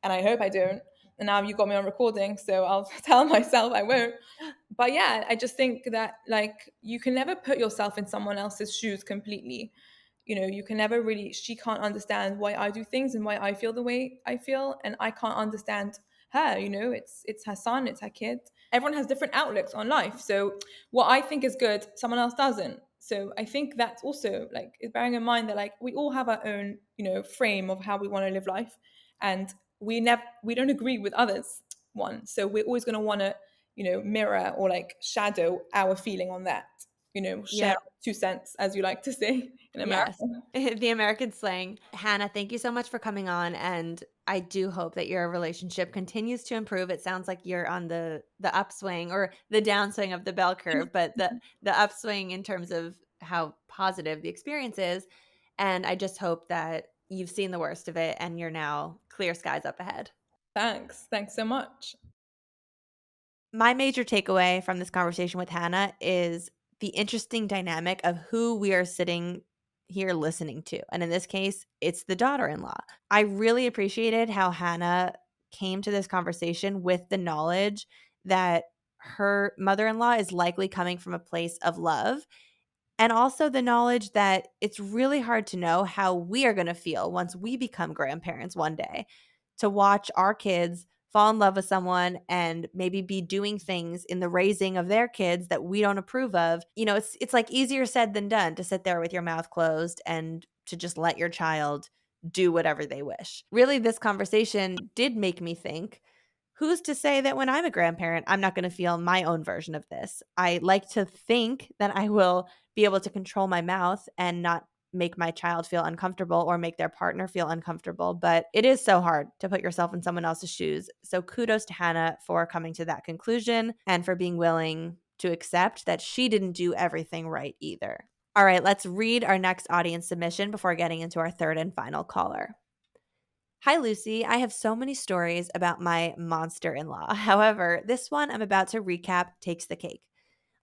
and I hope I don't. And now you got me on recording, so I'll tell myself I won't. But yeah, I just think that like you can never put yourself in someone else's shoes completely. You know, you can never really, she can't understand why I do things and why I feel the way I feel, and I can't understand her. You know, it's her son, it's her kid. Everyone has different outlooks on life, so what I think is good, someone else doesn't. So I think that's also like bearing in mind that like we all have our own, you know, frame of how we want to live life, and we don't agree with others one, so we're always going to want to, you know, mirror or like shadow our feeling on that, share 2 cents, as you like to say in America.
Yes. The American slang. Hannah, thank you so much for coming on. And I do hope that your relationship continues to improve. It sounds like you're on the upswing or the downswing of the bell curve, but the upswing in terms of how positive the experience is. And I just hope that you've seen the worst of it and you're now clear skies up ahead.
Thanks so much.
My major takeaway from this conversation with Hannah is the interesting dynamic of who we are sitting here listening to. And in this case, it's the daughter-in-law. I really appreciated how Hannah came to this conversation with the knowledge that her mother-in-law is likely coming from a place of love, and also the knowledge that it's really hard to know how we are going to feel once we become grandparents one day, to watch our kids fall in love with someone and maybe be doing things in the raising of their kids that we don't approve of. It's like easier said than done to sit there with your mouth closed and to just let your child do whatever they wish. Really, this conversation did make me think, who's to say that when I'm a grandparent, I'm not going to feel my own version of this? I like to think that I will be able to control my mouth and not make my child feel uncomfortable or make their partner feel uncomfortable. But it is so hard to put yourself in someone else's shoes. So kudos to Hannah for coming to that conclusion and for being willing to accept that she didn't do everything right either. All right, let's read our next audience submission before getting into our third and final caller. Hi, Lucie. I have so many stories about my monster-in-law. However, this one I'm about to recap takes the cake.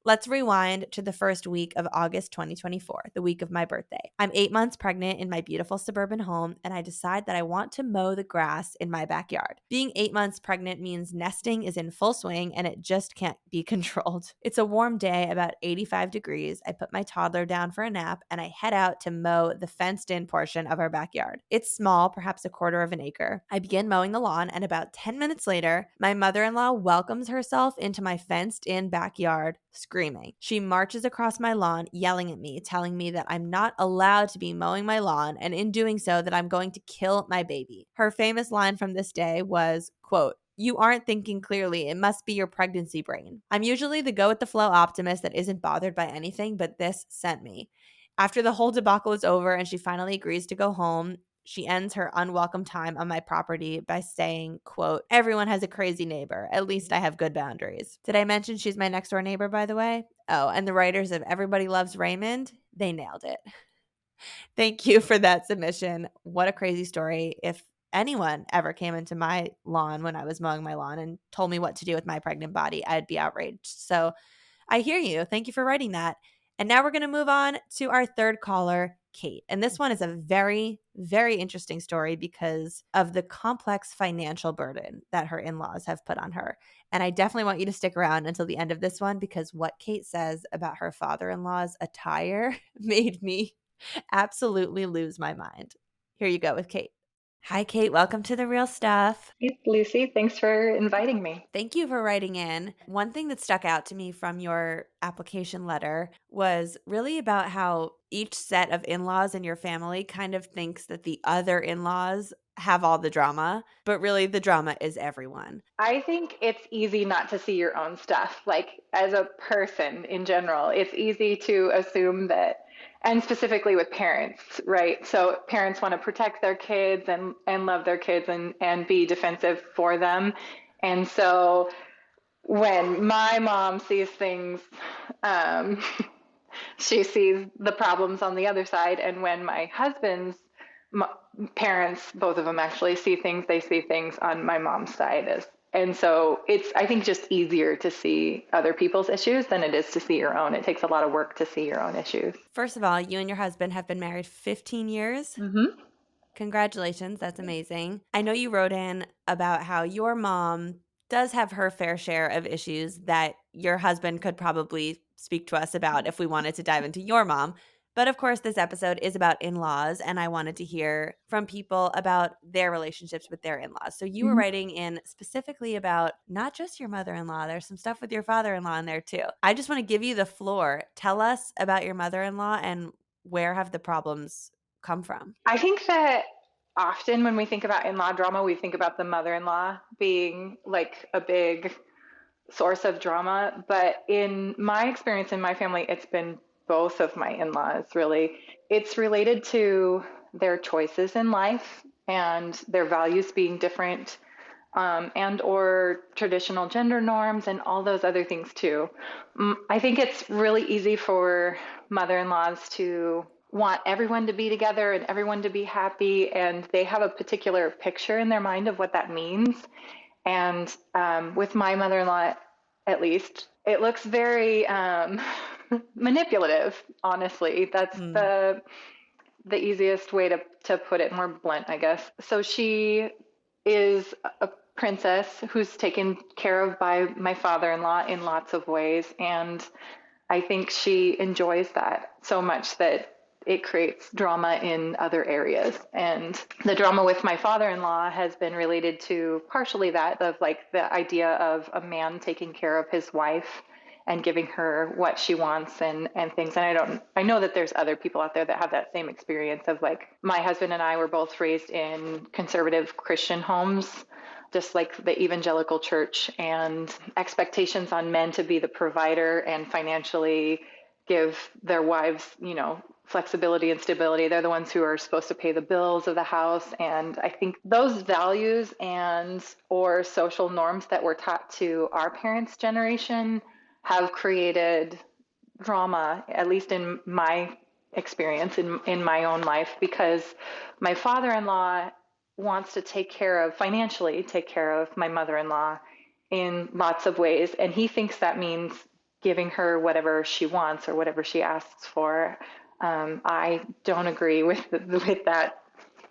Let's rewind to the first week of August 2024, the week of my birthday. I'm 8 months pregnant in my beautiful suburban home, and I decide that I want to mow the grass in my backyard. Being 8 months pregnant means nesting is in full swing, and it just can't be controlled. It's a warm day, about 85 degrees. I put my toddler down for a nap, and I head out to mow the fenced-in portion of our backyard. It's small, perhaps a quarter of an acre. I begin mowing the lawn, and about 10 minutes later, my mother-in-law welcomes herself into my fenced-in backyard, screaming. She marches across my lawn, yelling at me, telling me that I'm not allowed to be mowing my lawn, and in doing so, that I'm going to kill my baby. Her famous line from this day was, quote, "You aren't thinking clearly. It must be your pregnancy brain." I'm usually the go-with-the-flow optimist that isn't bothered by anything, but this sent me. After the whole debacle is over and she finally agrees to go home, she ends her unwelcome time on my property by saying, quote, "Everyone has a crazy neighbor. At least I have good boundaries." Did I mention she's my next door neighbor, by the way? Oh, and the writers of Everybody Loves Raymond, they nailed it. Thank you for that submission. What a crazy story. If anyone ever came into my lawn when I was mowing my lawn and told me what to do with my pregnant body, I'd be outraged. So I hear you. Thank you for writing that. And now we're going to move on to our third caller, Kate. And this one is a very, very interesting story because of the complex financial burden that her in-laws have put on her. And I definitely want you to stick around until the end of this one, because what Kate says about her father-in-law's attire made me absolutely lose my mind. Here you go with Kate. Hi, Kate. Welcome to The Real Stuff.
Hey, Lucie. Thanks for inviting me.
Thank you for writing in. One thing that stuck out to me from your application letter was really about how each set of in-laws in your family kind of thinks that the other in-laws have all the drama, but really the drama is everyone.
I think it's easy not to see your own stuff. Like, as a person in general, it's easy to assume that, and specifically with parents, right? So parents want to protect their kids and love their kids and be defensive for them. And so when my mom sees things, she sees the problems on the other side. And when my husband's parents, both of them actually see things, they see things on my mom's side. And so it's, I think, just easier to see other people's issues than it is to see your own. It takes a lot of work to see your own issues.
First of all, you and your husband have been married 15 years.
Mm-hmm.
Congratulations. That's amazing. I know you wrote in about how your mom does have her fair share of issues that your husband could probably speak to us about if we wanted to dive into your mom. But of course, this episode is about in-laws, and I wanted to hear from people about their relationships with their in-laws. So you were writing in specifically about not just your mother-in-law. There's some stuff with your father-in-law in there too. I just want to give you the floor. Tell us about your mother-in-law and where have the problems come from?
I think that often when we think about in-law drama, we think about the mother-in-law being like a big source of drama. But in my experience in my family, it's been both of my in-laws, really. It's related to their choices in life and their values being different, and or traditional gender norms and all those other things too. I think it's really easy for mother-in-laws to want everyone to be together and everyone to be happy, and they have a particular picture in their mind of what that means. And with my mother-in-law, at least, it looks very manipulative, honestly. That's the easiest way to put it, more blunt, I guess. So she is a princess who's taken care of by my father-in-law in lots of ways. And I think she enjoys that so much that it creates drama in other areas. And the drama with my father-in-law has been related to partially that, of like the idea of a man taking care of his wife and giving her what she wants and things. And I know that there's other people out there that have that same experience of, like, my husband and I were both raised in conservative Christian homes, just like the evangelical church, and expectations on men to be the provider and financially give their wives, flexibility and stability. They're the ones who are supposed to pay the bills of the house. And I think those values and or social norms that were taught to our parents' generation have created drama, at least in my experience, in my own life, because my father-in-law wants to financially take care of my mother-in-law in lots of ways. And he thinks that means giving her whatever she wants or whatever she asks for. I don't agree with that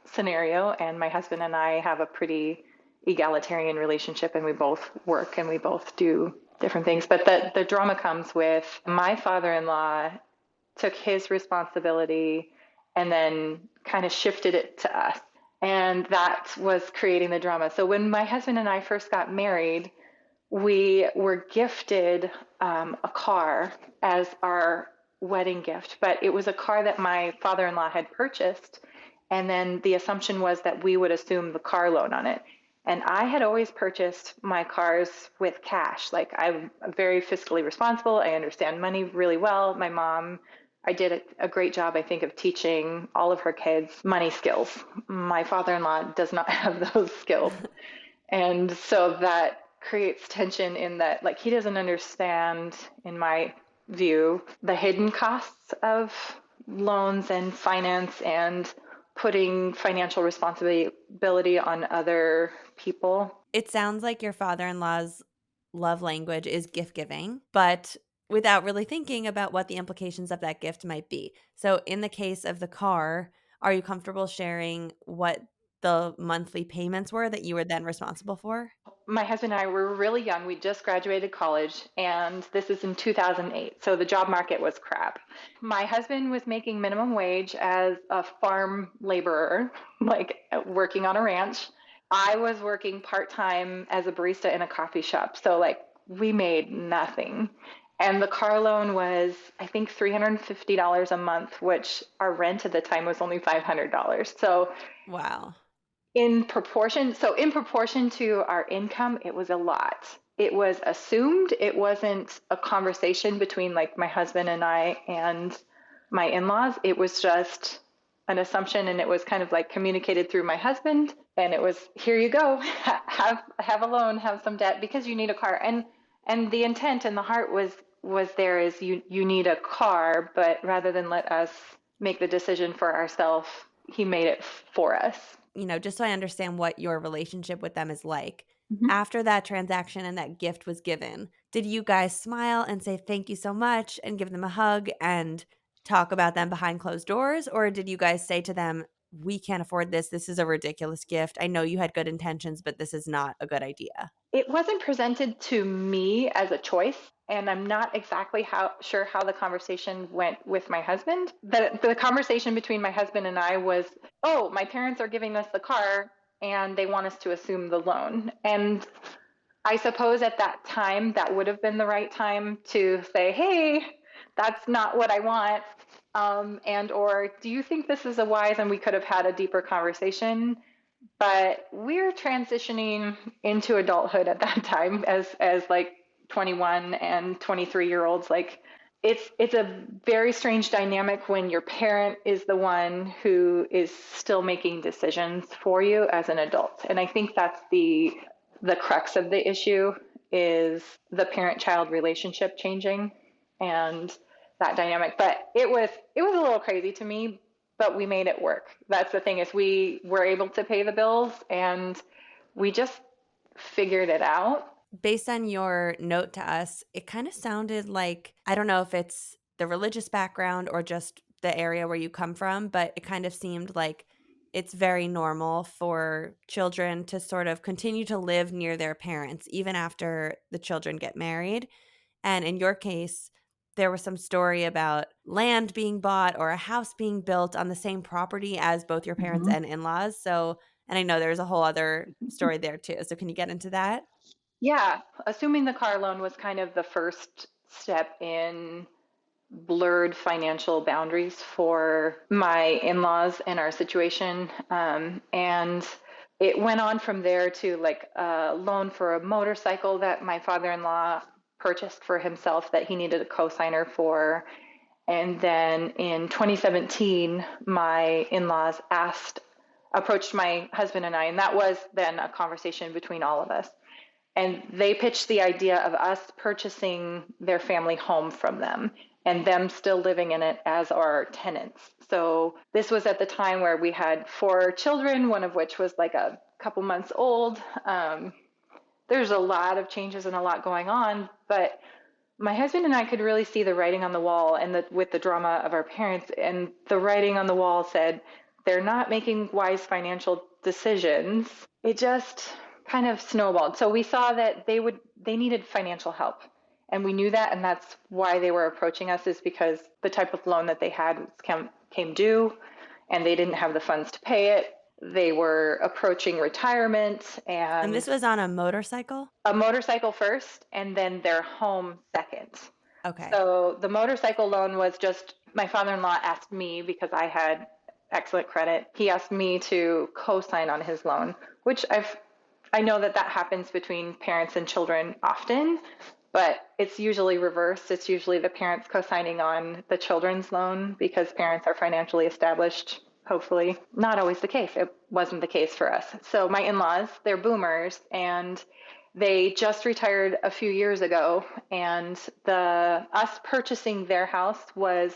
scenario. And my husband and I have a pretty egalitarian relationship, and we both work and we both do different things. But the drama comes with my father-in-law took his responsibility and then kind of shifted it to us. And that was creating the drama. So when my husband and I first got married, we were gifted a car as our wedding gift, but it was a car that my father-in-law had purchased. And then the assumption was that we would assume the car loan on it. And I had always purchased my cars with cash. Like, I'm very fiscally responsible. I understand money really well. My mom, I did a great job, I think, of teaching all of her kids money skills. My father-in-law does not have those skills. And so that creates tension in that, like, he doesn't understand, in my view, the hidden costs of loans and finance and putting financial responsibility on other people.
It sounds like your father-in-law's love language is gift giving, but without really thinking about what the implications of that gift might be. So in the case of the car, are you comfortable sharing what the monthly payments were that you were then responsible for?
My husband and I were really young. We just graduated college, and this is in 2008. So the job market was crap. My husband was making minimum wage as a farm laborer, like working on a ranch. I was working part-time as a barista in a coffee shop. So, like, we made nothing. And the car loan was, I think, $350 a month, which our rent at the time was only $500. So
Wow.
in proportion to our income, it was a lot. It was assumed. It wasn't a conversation between, like, my husband and I and my in-laws. It was just an assumption, and it was kind of like communicated through my husband. And it was, here you go, have a loan, have some debt because you need a car. And the intent and the heart was there is you need a car, but rather than let us make the decision for ourselves, he made it for us.
Just so I understand what your relationship with them is like,
Mhm.
after that transaction and that gift was given, did you guys smile and say thank you so much and give them a hug and talk about them behind closed doors? Or did you guys say to them, we can't afford this. This is a ridiculous gift. I know you had good intentions, but this is not a good idea.
It wasn't presented to me as a choice, and I'm not exactly sure how the conversation went with my husband. The conversation between my husband and I was, oh, my parents are giving us the car, and they want us to assume the loan. And I suppose at that time, that would have been the right time to say, hey, that's not what I want. Or do you think this is a wise, and we could have had a deeper conversation. But we're transitioning into adulthood at that time as like 21 and 23-year-olds. Like it's a very strange dynamic when your parent is the one who is still making decisions for you as an adult. And I think that's the crux of the issue, is the parent-child relationship changing and that dynamic. But it was a little crazy to me, but we made it work. That's the thing, is we were able to pay the bills and we just figured it out.
Based on your note to us, it kind of sounded like, I don't know if it's the religious background or just the area where you come from, but it kind of seemed like it's very normal for children to sort of continue to live near their parents even after the children get married. And in your case, there was some story about land being bought or a house being built on the same property as both your parents and in-laws. So, and I know there's a whole other story there too. So can you get into that?
Yeah, assuming the car loan was kind of the first step in blurred financial boundaries for my in-laws and our situation. And it went on from there to like a loan for a motorcycle that my father-in-law purchased for himself that he needed a co-signer for. And then in 2017, my in-laws approached my husband and I, and that was then a conversation between all of us. And they pitched the idea of us purchasing their family home from them and them still living in it as our tenants. So this was at the time where we had 4 children, one of which was like a couple months old. There's a lot of changes and a lot going on, but my husband and I could really see the writing on the wall, and with the drama of our parents, and the writing on the wall said, they're not making wise financial decisions. It just kind of snowballed. So we saw that they needed financial help. And we knew that, and that's why they were approaching us, is because the type of loan that they had came due and they didn't have the funds to pay it. They were approaching retirement. And
this was on a motorcycle?
A motorcycle first, and then their home second.
Okay.
So the motorcycle loan was just, my father-in-law asked me, because I had excellent credit, he asked me to co-sign on his loan, which I know that happens between parents and children often, but it's usually reversed. It's usually the parents co-signing on the children's loan because parents are financially established, hopefully. Not always the case. It wasn't the case for us. So my in-laws, they're boomers, and they just retired a few years ago, and us purchasing their house was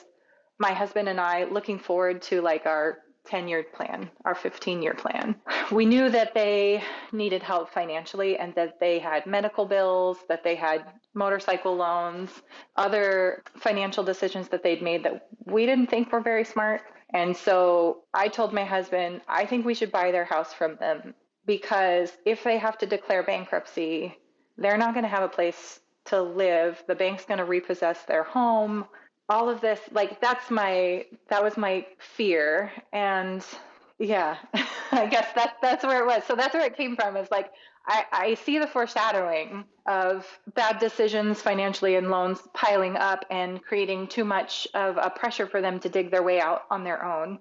my husband and I looking forward to like our 10-year plan, our 15-year plan. We knew that they needed help financially and that they had medical bills, that they had motorcycle loans, other financial decisions that they'd made that we didn't think were very smart. And so I told my husband, I think we should buy their house from them, because if they have to declare bankruptcy, they're not going to have a place to live. The bank's going to repossess their home. All of this, like, that was my fear. And yeah, I guess that's where it was. So that's where it came from, is like, I see the foreshadowing of bad decisions financially and loans piling up and creating too much of a pressure for them to dig their way out on their own.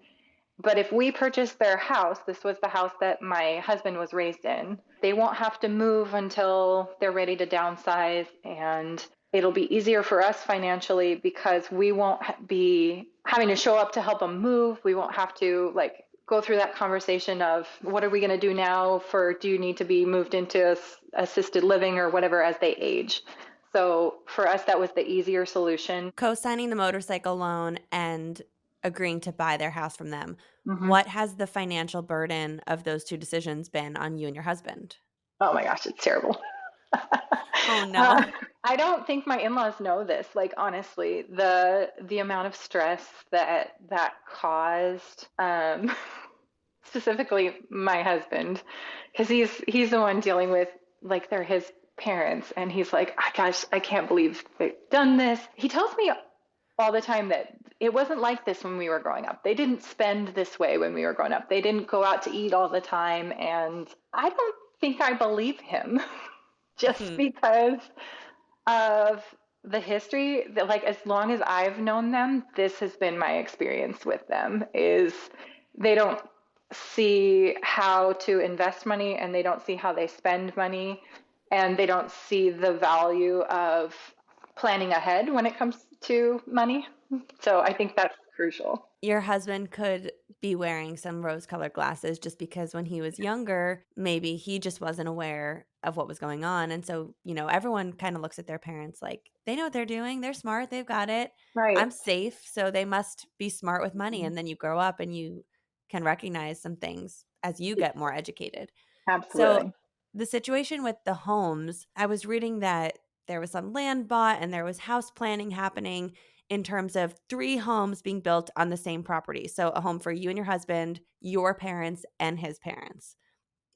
But if we purchase their house, this was the house that my husband was raised in, they won't have to move until they're ready to downsize, and it'll be easier for us financially because we won't be having to show up to help them move. We won't have to like go through that conversation of what are we going to do now, do you need to be moved into assisted living or whatever as they age. So for us, that was the easier solution.
Co-signing the motorcycle loan and agreeing to buy their house from them.
Mm-hmm.
What has the financial burden of those two decisions been on you and your husband?
Oh my gosh, it's terrible.
Oh no.
I don't think my in-laws know this. Like, honestly, the amount of stress that caused, specifically my husband, because he's the one dealing with, like, they're his parents, and he's like, oh, gosh, I can't believe they've done this. He tells me all the time that it wasn't like this when we were growing up. They didn't spend this way when we were growing up. They didn't go out to eat all the time, and I don't think I believe him. Just because of the history, that, like, as long as I've known them, this has been my experience with them, is they don't see how to invest money and they don't see how they spend money. and they don't see the value of planning ahead when it comes to money. So I think that's crucial.
Your husband could be wearing some rose-colored glasses just because when he was younger, maybe he just wasn't aware of what was going on. And so, everyone kind of looks at their parents like, they know what they're doing. They're smart. They've got it.
Right.
I'm safe. So they must be smart with money. And then you grow up and you can recognize some things as you get more educated. So
Absolutely.
the situation with the homes, I was reading that there was some land bought and there was house planning happening in terms of 3 homes being built on the same property. So a home for you and your husband, your parents, and his parents.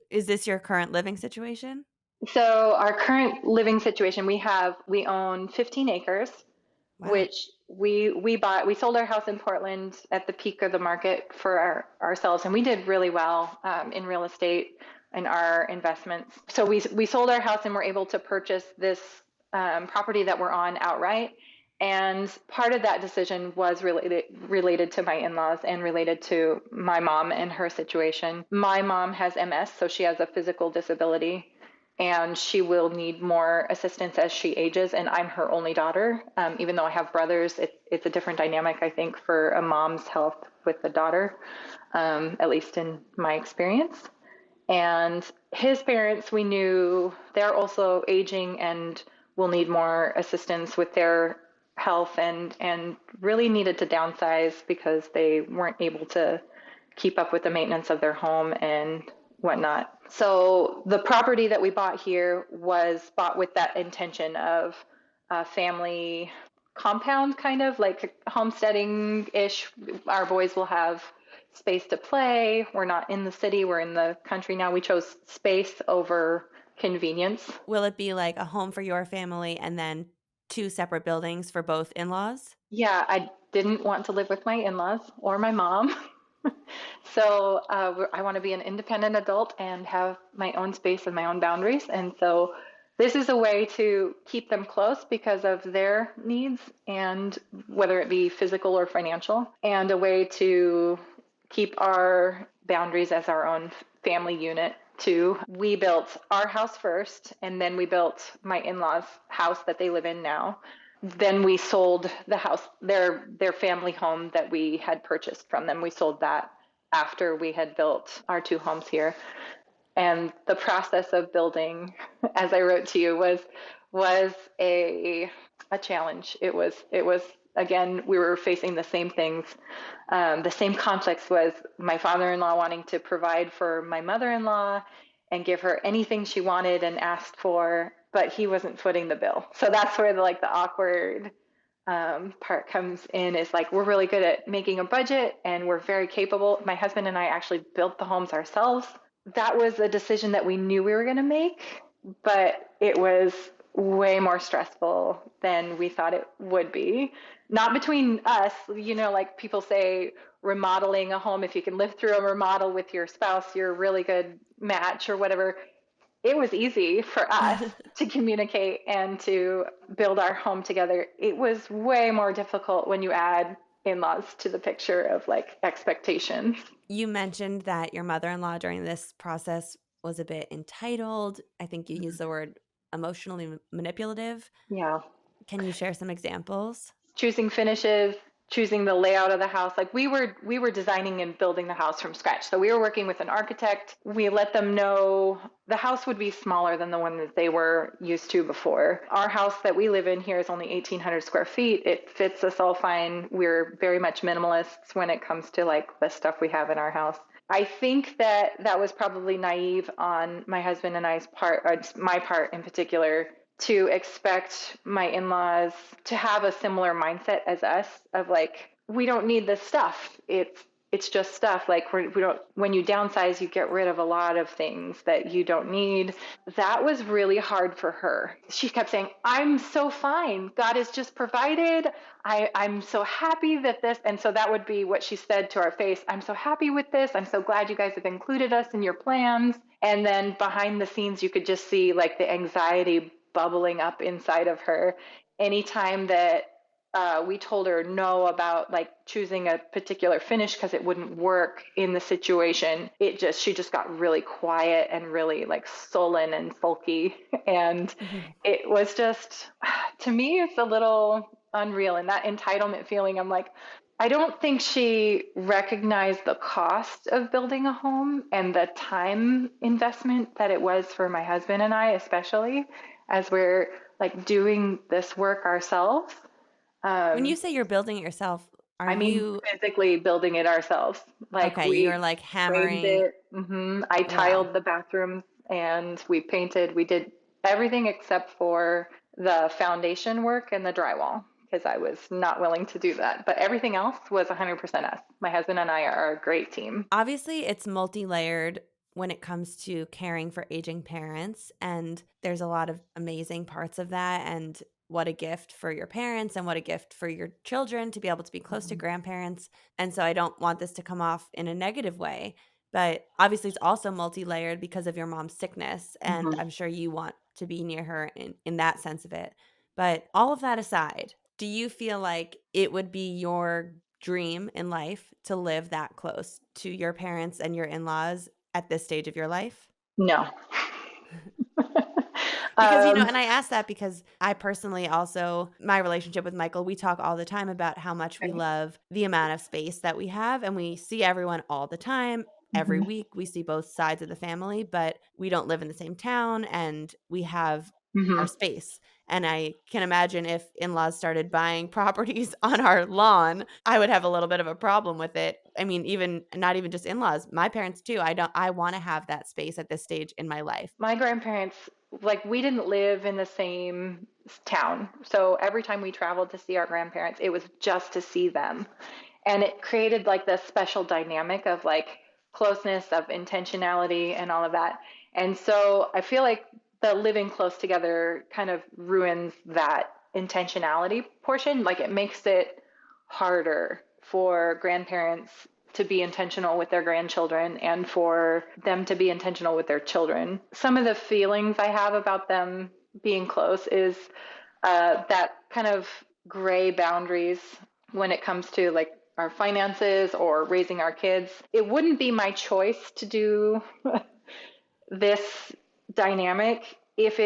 Is this your current living situation?
So our current living situation, we own 15 acres,
Wow.
which we bought. We sold our house in Portland at the peak of the market for ourselves, and we did really well in real estate and our investments. So we sold our house and were able to purchase this property that we're on outright. And part of that decision was related to my in-laws and related to my mom and her situation. My mom has MS, so she has a physical disability, and she will need more assistance as she ages. And I'm her only daughter. Even though I have brothers, it's a different dynamic, I think, for a mom's health with the daughter, at least in my experience. And his parents, we knew they're also aging and will need more assistance with their health, and really needed to downsize because they weren't able to keep up with the maintenance of their home and whatnot. So the property that we bought here was bought with that intention of a family compound, kind of like homesteading-ish. Our boys will have space to play. We're not in the city, we're in the country now. We chose space over convenience.
Will it be like a home for your family and then 2 separate buildings for both in-laws?
Yeah, I didn't want to live with my in-laws or my mom. So I want to be an independent adult and have my own space and my own boundaries. And so this is a way to keep them close because of their needs, and whether it be physical or financial, and a way to keep our boundaries as our own family unit too. We built our house first, and then we built my in-laws' house that they live in now. Then we sold the house, their family home that we had purchased from them. We sold that after we had built our 2 homes here. And the process of building, as I wrote to you, was a challenge. It was again, we were facing the same things. The same conflicts was my father-in-law wanting to provide for my mother-in-law and give her anything she wanted and asked for, but he wasn't footing the bill. So that's where the awkward part comes in, is like, we're really good at making a budget and we're very capable. My husband and I actually built the homes ourselves. That was a decision that we knew we were going to make, but it was way more stressful than we thought it would be. Not between us, like people say, remodeling a home, if you can live through a remodel with your spouse, you're a really good match or whatever. It was easy for us to communicate and to build our home together. It was way more difficult when you add in-laws to the picture of expectations.
You mentioned that your mother-in-law during this process was a bit entitled. I think you used the word emotionally manipulative.
Yeah.
Can you share some examples?
Choosing finishes, choosing the layout of the house. We were designing and building the house from scratch. So we were working with an architect. We let them know the house would be smaller than the one that they were used to before. Our house that we live in here is only 1,800 square feet. It fits us all fine. We're very much minimalists when it comes to the stuff we have in our house. I think that was probably naive on my husband and I's part, or my part in particular, to expect my in-laws to have a similar mindset as us of we don't need this stuff. It's just stuff. We don't, when you downsize, you get rid of a lot of things that you don't need. That was really hard for her. She kept saying, I'm so fine. God has just provided. I'm so happy that this, and so that would be what she said to our face. I'm so happy with this. I'm so glad you guys have included us in your plans. And then behind the scenes, you could just see the anxiety bubbling up inside of her anytime that we told her no about like choosing a particular finish because it wouldn't work in the situation, she just got really quiet and really like sullen and sulky. And it was just, to me, it's a little unreal. And that entitlement feeling, I'm like, I don't think she recognized the cost of building a home and the time investment that it was for my husband and I, especially as we're like doing this work ourselves.
When you say you're building it yourself,
I mean, physically building it ourselves. Like
okay,
we
you're like
framed
hammering.
it. I tiled
Wow.
the bathrooms and we painted. We did everything except for the foundation work and the drywall because I was not willing to do that. But everything else was 100% us. My husband and I are a great team.
Obviously, it's multi-layered when it comes to caring for aging parents, and there's a lot of amazing parts of that, and what a gift for your parents and what a gift for your children to be able to be close to grandparents. And so I don't want this to come off in a negative way, but obviously it's also multi-layered because of your mom's sickness, and I'm sure you want to be near her in that sense of it. But all of that aside, do you feel like it would be your dream in life to live that close to your parents and your in-laws at this stage of your life?
No.
Because, and I ask that because I personally also, my relationship with Michael, we talk all the time about how much we love the amount of space that we have, and we see everyone all the time. Every week we see both sides of the family, but we don't live in the same town and we have our space. And I can imagine if in-laws started buying properties on our lawn, I would have a little bit of a problem with it. I mean, not even just in-laws, my parents too. I want to have that space at this stage in my life.
My grandparents, like we didn't live in the same town. So every time we traveled to see our grandparents, it was just to see them. And it created like this special dynamic of like closeness, of intentionality and all of that. And so I feel like the living close together kind of ruins that intentionality portion. Like it makes it harder for grandparents to be intentional with their grandchildren and for them to be intentional with their children. Some of the feelings I have about them being close is that kind of gray boundaries when it comes to like our finances or raising our kids. It wouldn't be my choice to do this dynamic if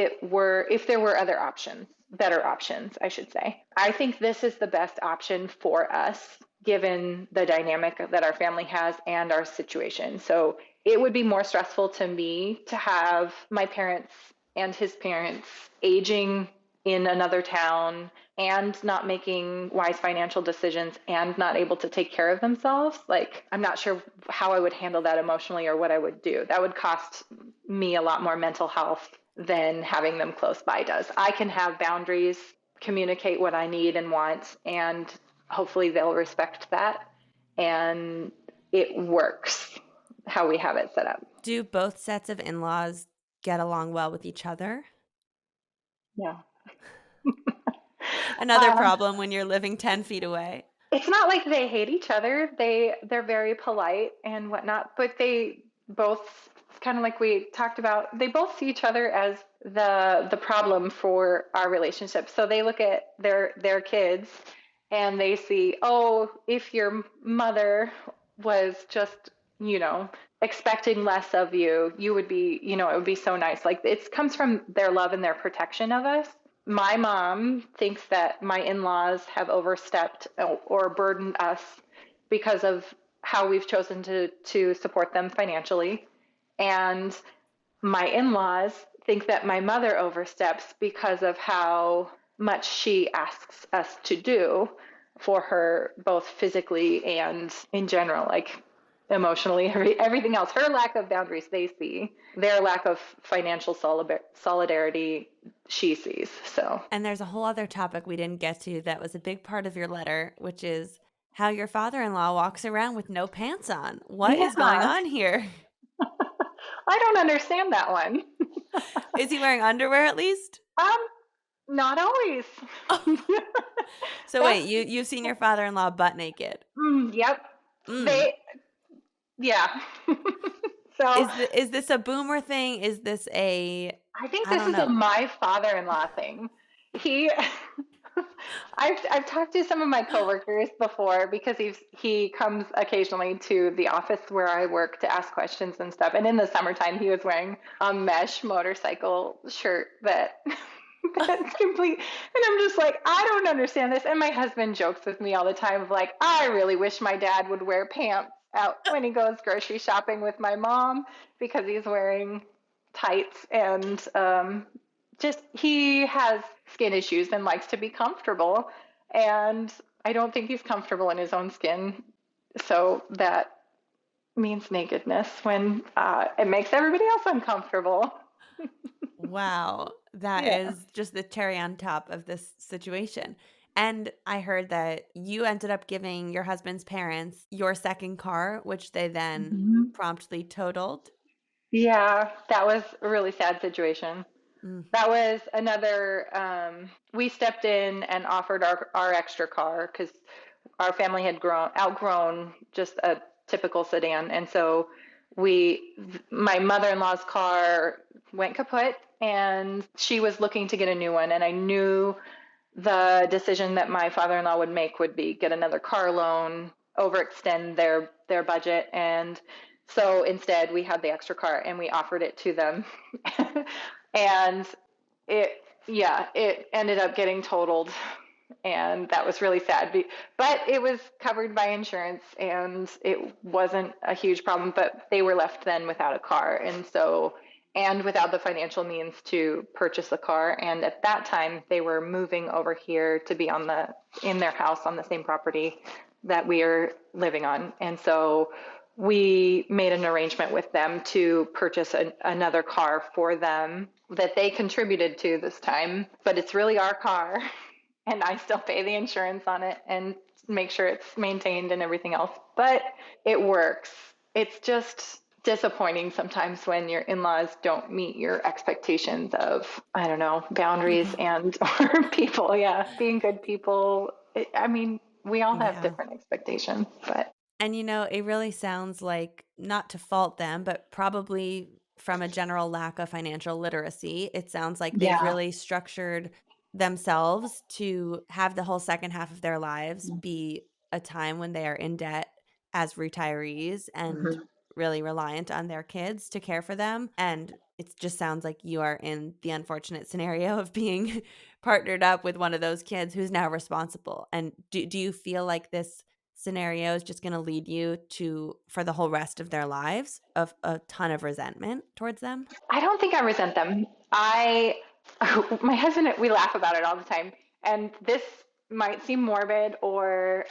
there were other options, better options, I should say. I think this is the best option for us given the dynamic that our family has and our situation. So it would be more stressful to me to have my parents and his parents aging in another town and not making wise financial decisions and not able to take care of themselves. Like, I'm not sure how I would handle that emotionally or what I would do. That would cost me a lot more mental health than having them close by does. I can have boundaries, communicate what I need and want, and hopefully they'll respect that. And it works how we have it set up.
Do both sets of in-laws get along well with each other?
Yeah.
Another problem when you're living 10 feet away.
It's not like they hate each other. They're very polite and whatnot, but they both, kind of like we talked about, they both see each other as the problem for our relationship. So they look at their kids and they see, oh, if your mother was just, expecting less of you, you would be, it would be so nice. Like it comes from their love and their protection of us. My mom thinks that my in-laws have overstepped or burdened us because of how we've chosen to support them financially. And my in-laws think that my mother oversteps because of how much she asks us to do for her, both physically and in general, like emotionally, everything else. Her lack of boundaries they see, their lack of financial solidarity she sees. So,
and there's a whole other topic we didn't get to that was a big part of your letter, which is how your father-in-law walks around with no pants on. What is going on here?
I don't understand that one.
Is he wearing underwear at least?
Not always.
So wait, you've seen your father-in-law butt naked?
Yep. Yeah. So
is this a boomer thing? Is this
I think this is a my father-in-law thing. I've talked to some of my coworkers before because he comes occasionally to the office where I work to ask questions and stuff. And in the summertime, he was wearing a mesh motorcycle shirt that's complete. And I'm just like, I don't understand this. And my husband jokes with me all the time of like, I really wish my dad would wear pants out when he goes grocery shopping with my mom because he's wearing tights and just he has skin issues and likes to be comfortable. And I don't think he's comfortable in his own skin. So that means nakedness when it makes everybody else uncomfortable.
Wow. That is just the cherry on top of this situation. And I heard that you ended up giving your husband's parents your second car, which they then promptly totaled.
Yeah, that was a really sad situation. That was another, we stepped in and offered our extra car because our family had outgrown just a typical sedan. And so my mother-in-law's car went kaput and she was looking to get a new one. And I knew the decision that my father-in-law would make would be get another car loan, overextend their budget. And so instead we had the extra car and we offered it to them. And it ended up getting totaled, and that was really sad. But it was covered by insurance, and it wasn't a huge problem. But they were left then without a car, and without the financial means to purchase a car. And at that time, they were moving over here to be in their house on the same property that we are living on, and so we made an arrangement with them to purchase another car for them that they contributed to this time, but it's really our car and I still pay the insurance on it and make sure it's maintained and everything else, but it works. It's just disappointing sometimes when your in-laws don't meet your expectations of, I don't know, boundaries and or people, being good people. We all have different expectations, but.
And, it really sounds like, not to fault them, but probably from a general lack of financial literacy, it sounds like they've really structured themselves to have the whole second half of their lives be a time when they are in debt as retirees and really reliant on their kids to care for them. And it just sounds like you are in the unfortunate scenario of being partnered up with one of those kids who's now responsible. And do you feel like this scenario is just going to lead you to, for the whole rest of their lives, of a ton of resentment towards them?
I don't think I resent them. My husband, we laugh about it all the time. And this might seem morbid or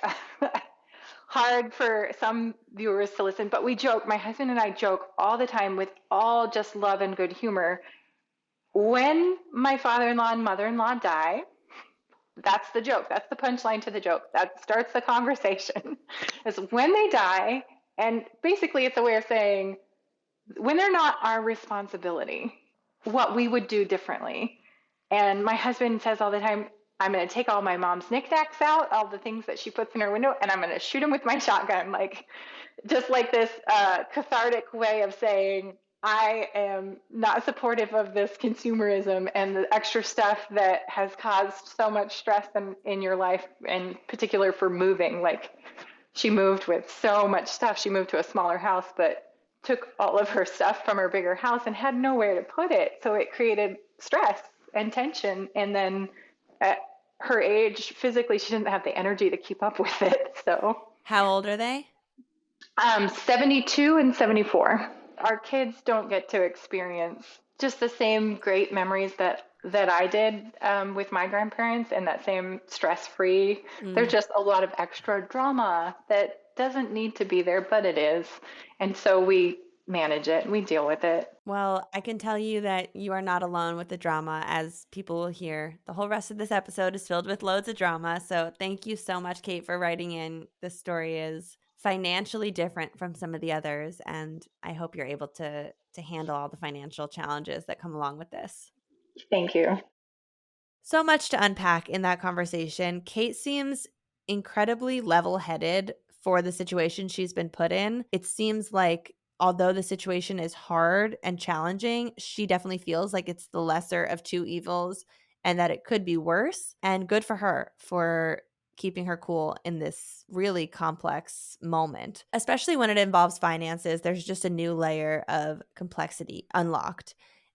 hard for some viewers to listen, but my husband and I joke all the time with all just love and good humor. When my father-in-law and mother-in-law die, that's the joke. That's the punchline to the joke. That starts the conversation. Is when they die, and basically it's a way of saying when they're not our responsibility, what we would do differently. And my husband says all the time, I'm going to take all my mom's knickknacks out, all the things that she puts in her window, and I'm going to shoot them with my shotgun, just like this cathartic way of saying, I am not supportive of this consumerism and the extra stuff that has caused so much stress in your life, in particular for moving. She moved with so much stuff. She moved to a smaller house, but took all of her stuff from her bigger house and had nowhere to put it. So it created stress and tension. And then at her age, physically, she didn't have the energy to keep up with it. So.
How old are they?
72 and 74. Our kids don't get to experience just the same great memories that I did with my grandparents, and that same stress-free. There's just a lot of extra drama that doesn't need to be there, but it is. And so we manage it and we deal with it.
Well, I can tell you that you are not alone with the drama, as people will hear. The whole rest of this episode is filled with loads of drama. So thank you so much, Kate, for writing in. This story is financially different from some of the others, and I hope you're able to handle all the financial challenges that come along with this.
Thank you.
So much to unpack in that conversation. Kate seems incredibly level-headed for the situation she's been put in. It seems like, although the situation is hard and challenging, she definitely feels like it's the lesser of two evils and that it could be worse. And good for her for keeping her cool in this really complex moment, especially when it involves finances. There's just a new layer of complexity unlocked.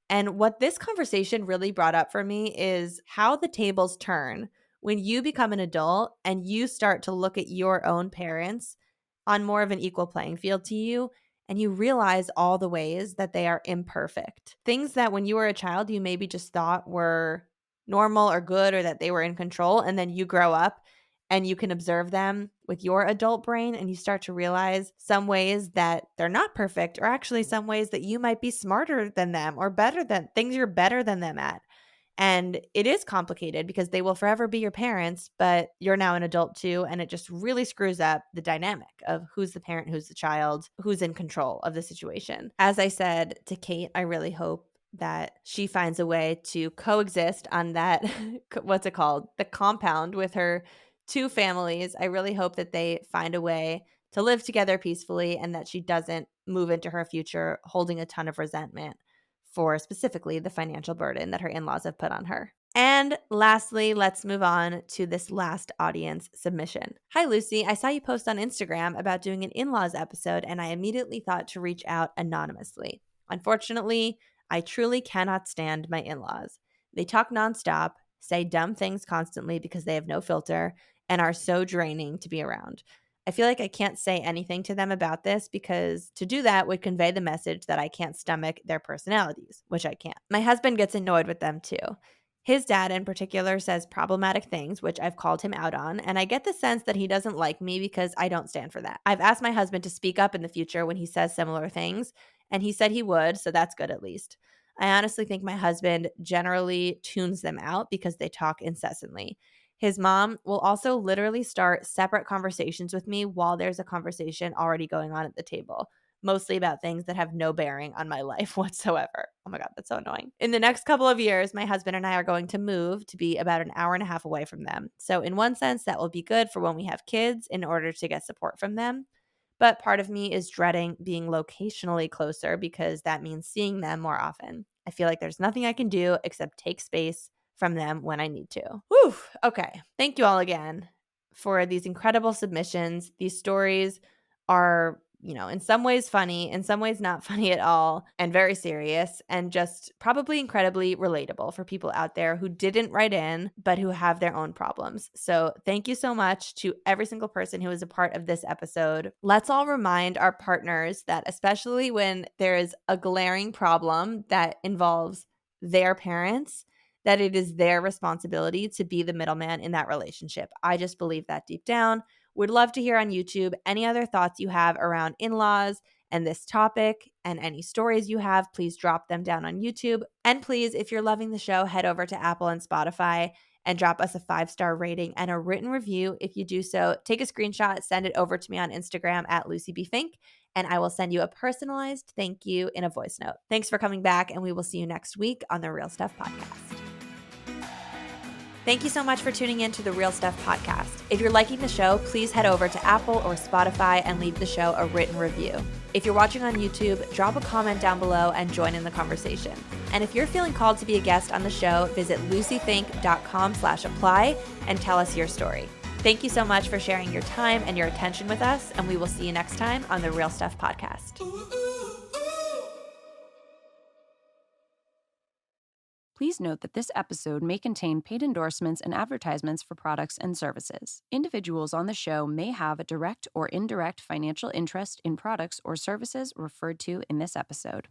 And what this conversation really brought up for me is how the tables turn when you become an adult and you start to look at your own parents on more of an equal playing field to you, and you realize all the ways that they are imperfect. Things that when you were a child you maybe just thought were normal or good or that they were in control, and then you grow up and you can observe them with your adult brain and you start to realize some ways that they're not perfect, or actually some ways that you might be smarter than them or better than things you're better than them at. And it is complicated because they will forever be your parents, but you're now an adult too. And it just really screws up the dynamic of who's the parent, who's the child, who's in control of the situation. As I said to Kate, I really hope that she finds a way to coexist on that, what's it called? The compound with her two families. I really hope that they find a way to live together peacefully and that she doesn't move into her future holding a ton of resentment for specifically the financial burden that her in-laws have put on her. And lastly, let's move on to this last audience submission. Hi, Lucie. I saw you post on Instagram about doing an in-laws episode, and I immediately thought to reach out anonymously. Unfortunately, I truly cannot stand my in-laws. They talk nonstop, say dumb things constantly because they have no filter, and are so draining to be around. I feel like I can't say anything to them about this because to do that would convey the message that I can't stomach their personalities, which I can't. My husband gets annoyed with them too. His dad in particular says problematic things, which I've called him out on, and I get the sense that he doesn't like me because I don't stand for that. I've asked my husband to speak up in the future when he says similar things, and he said he would, so that's good at least. I honestly think my husband generally tunes them out because they talk incessantly. His mom will also literally start separate conversations with me while there's a conversation already going on at the table, mostly about things that have no bearing on my life whatsoever. Oh my God, that's so annoying. In the next couple of years, my husband and I are going to move to be about an hour and a half away from them. So in one sense, that will be good for when we have kids in order to get support from them. But part of me is dreading being locationally closer because that means seeing them more often. I feel like there's nothing I can do except take space from them when I need to. Whew. Okay. Thank you all again for these incredible submissions. These stories are, in some ways funny, in some ways not funny at all, and very serious, and just probably incredibly relatable for people out there who didn't write in, but who have their own problems. So thank you so much to every single person who was a part of this episode. Let's all remind our partners that especially when there is a glaring problem that involves their parents, that it is their responsibility to be the middleman in that relationship. I just believe that deep down. Would love to hear on YouTube any other thoughts you have around in-laws and this topic, and any stories you have, please drop them down on YouTube. And please, if you're loving the show, head over to Apple and Spotify and drop us a 5-star rating and a written review. If you do so, take a screenshot, send it over to me on Instagram at LucieBFink, and I will send you a personalized thank you in a voice note. Thanks for coming back, and we will see you next week on the Real Stuff Podcast. Thank you so much for tuning in to the Real Stuff Podcast. If you're liking the show, please head over to Apple or Spotify and leave the show a written review. If you're watching on YouTube, drop a comment down below and join in the conversation. And if you're feeling called to be a guest on the show, visit luciefink.com/apply and tell us your story. Thank you so much for sharing your time and your attention with us, and we will see you next time on the Real Stuff Podcast.
Please note that this episode may contain paid endorsements and advertisements for products and services. Individuals on the show may have a direct or indirect financial interest in products or services referred to in this episode.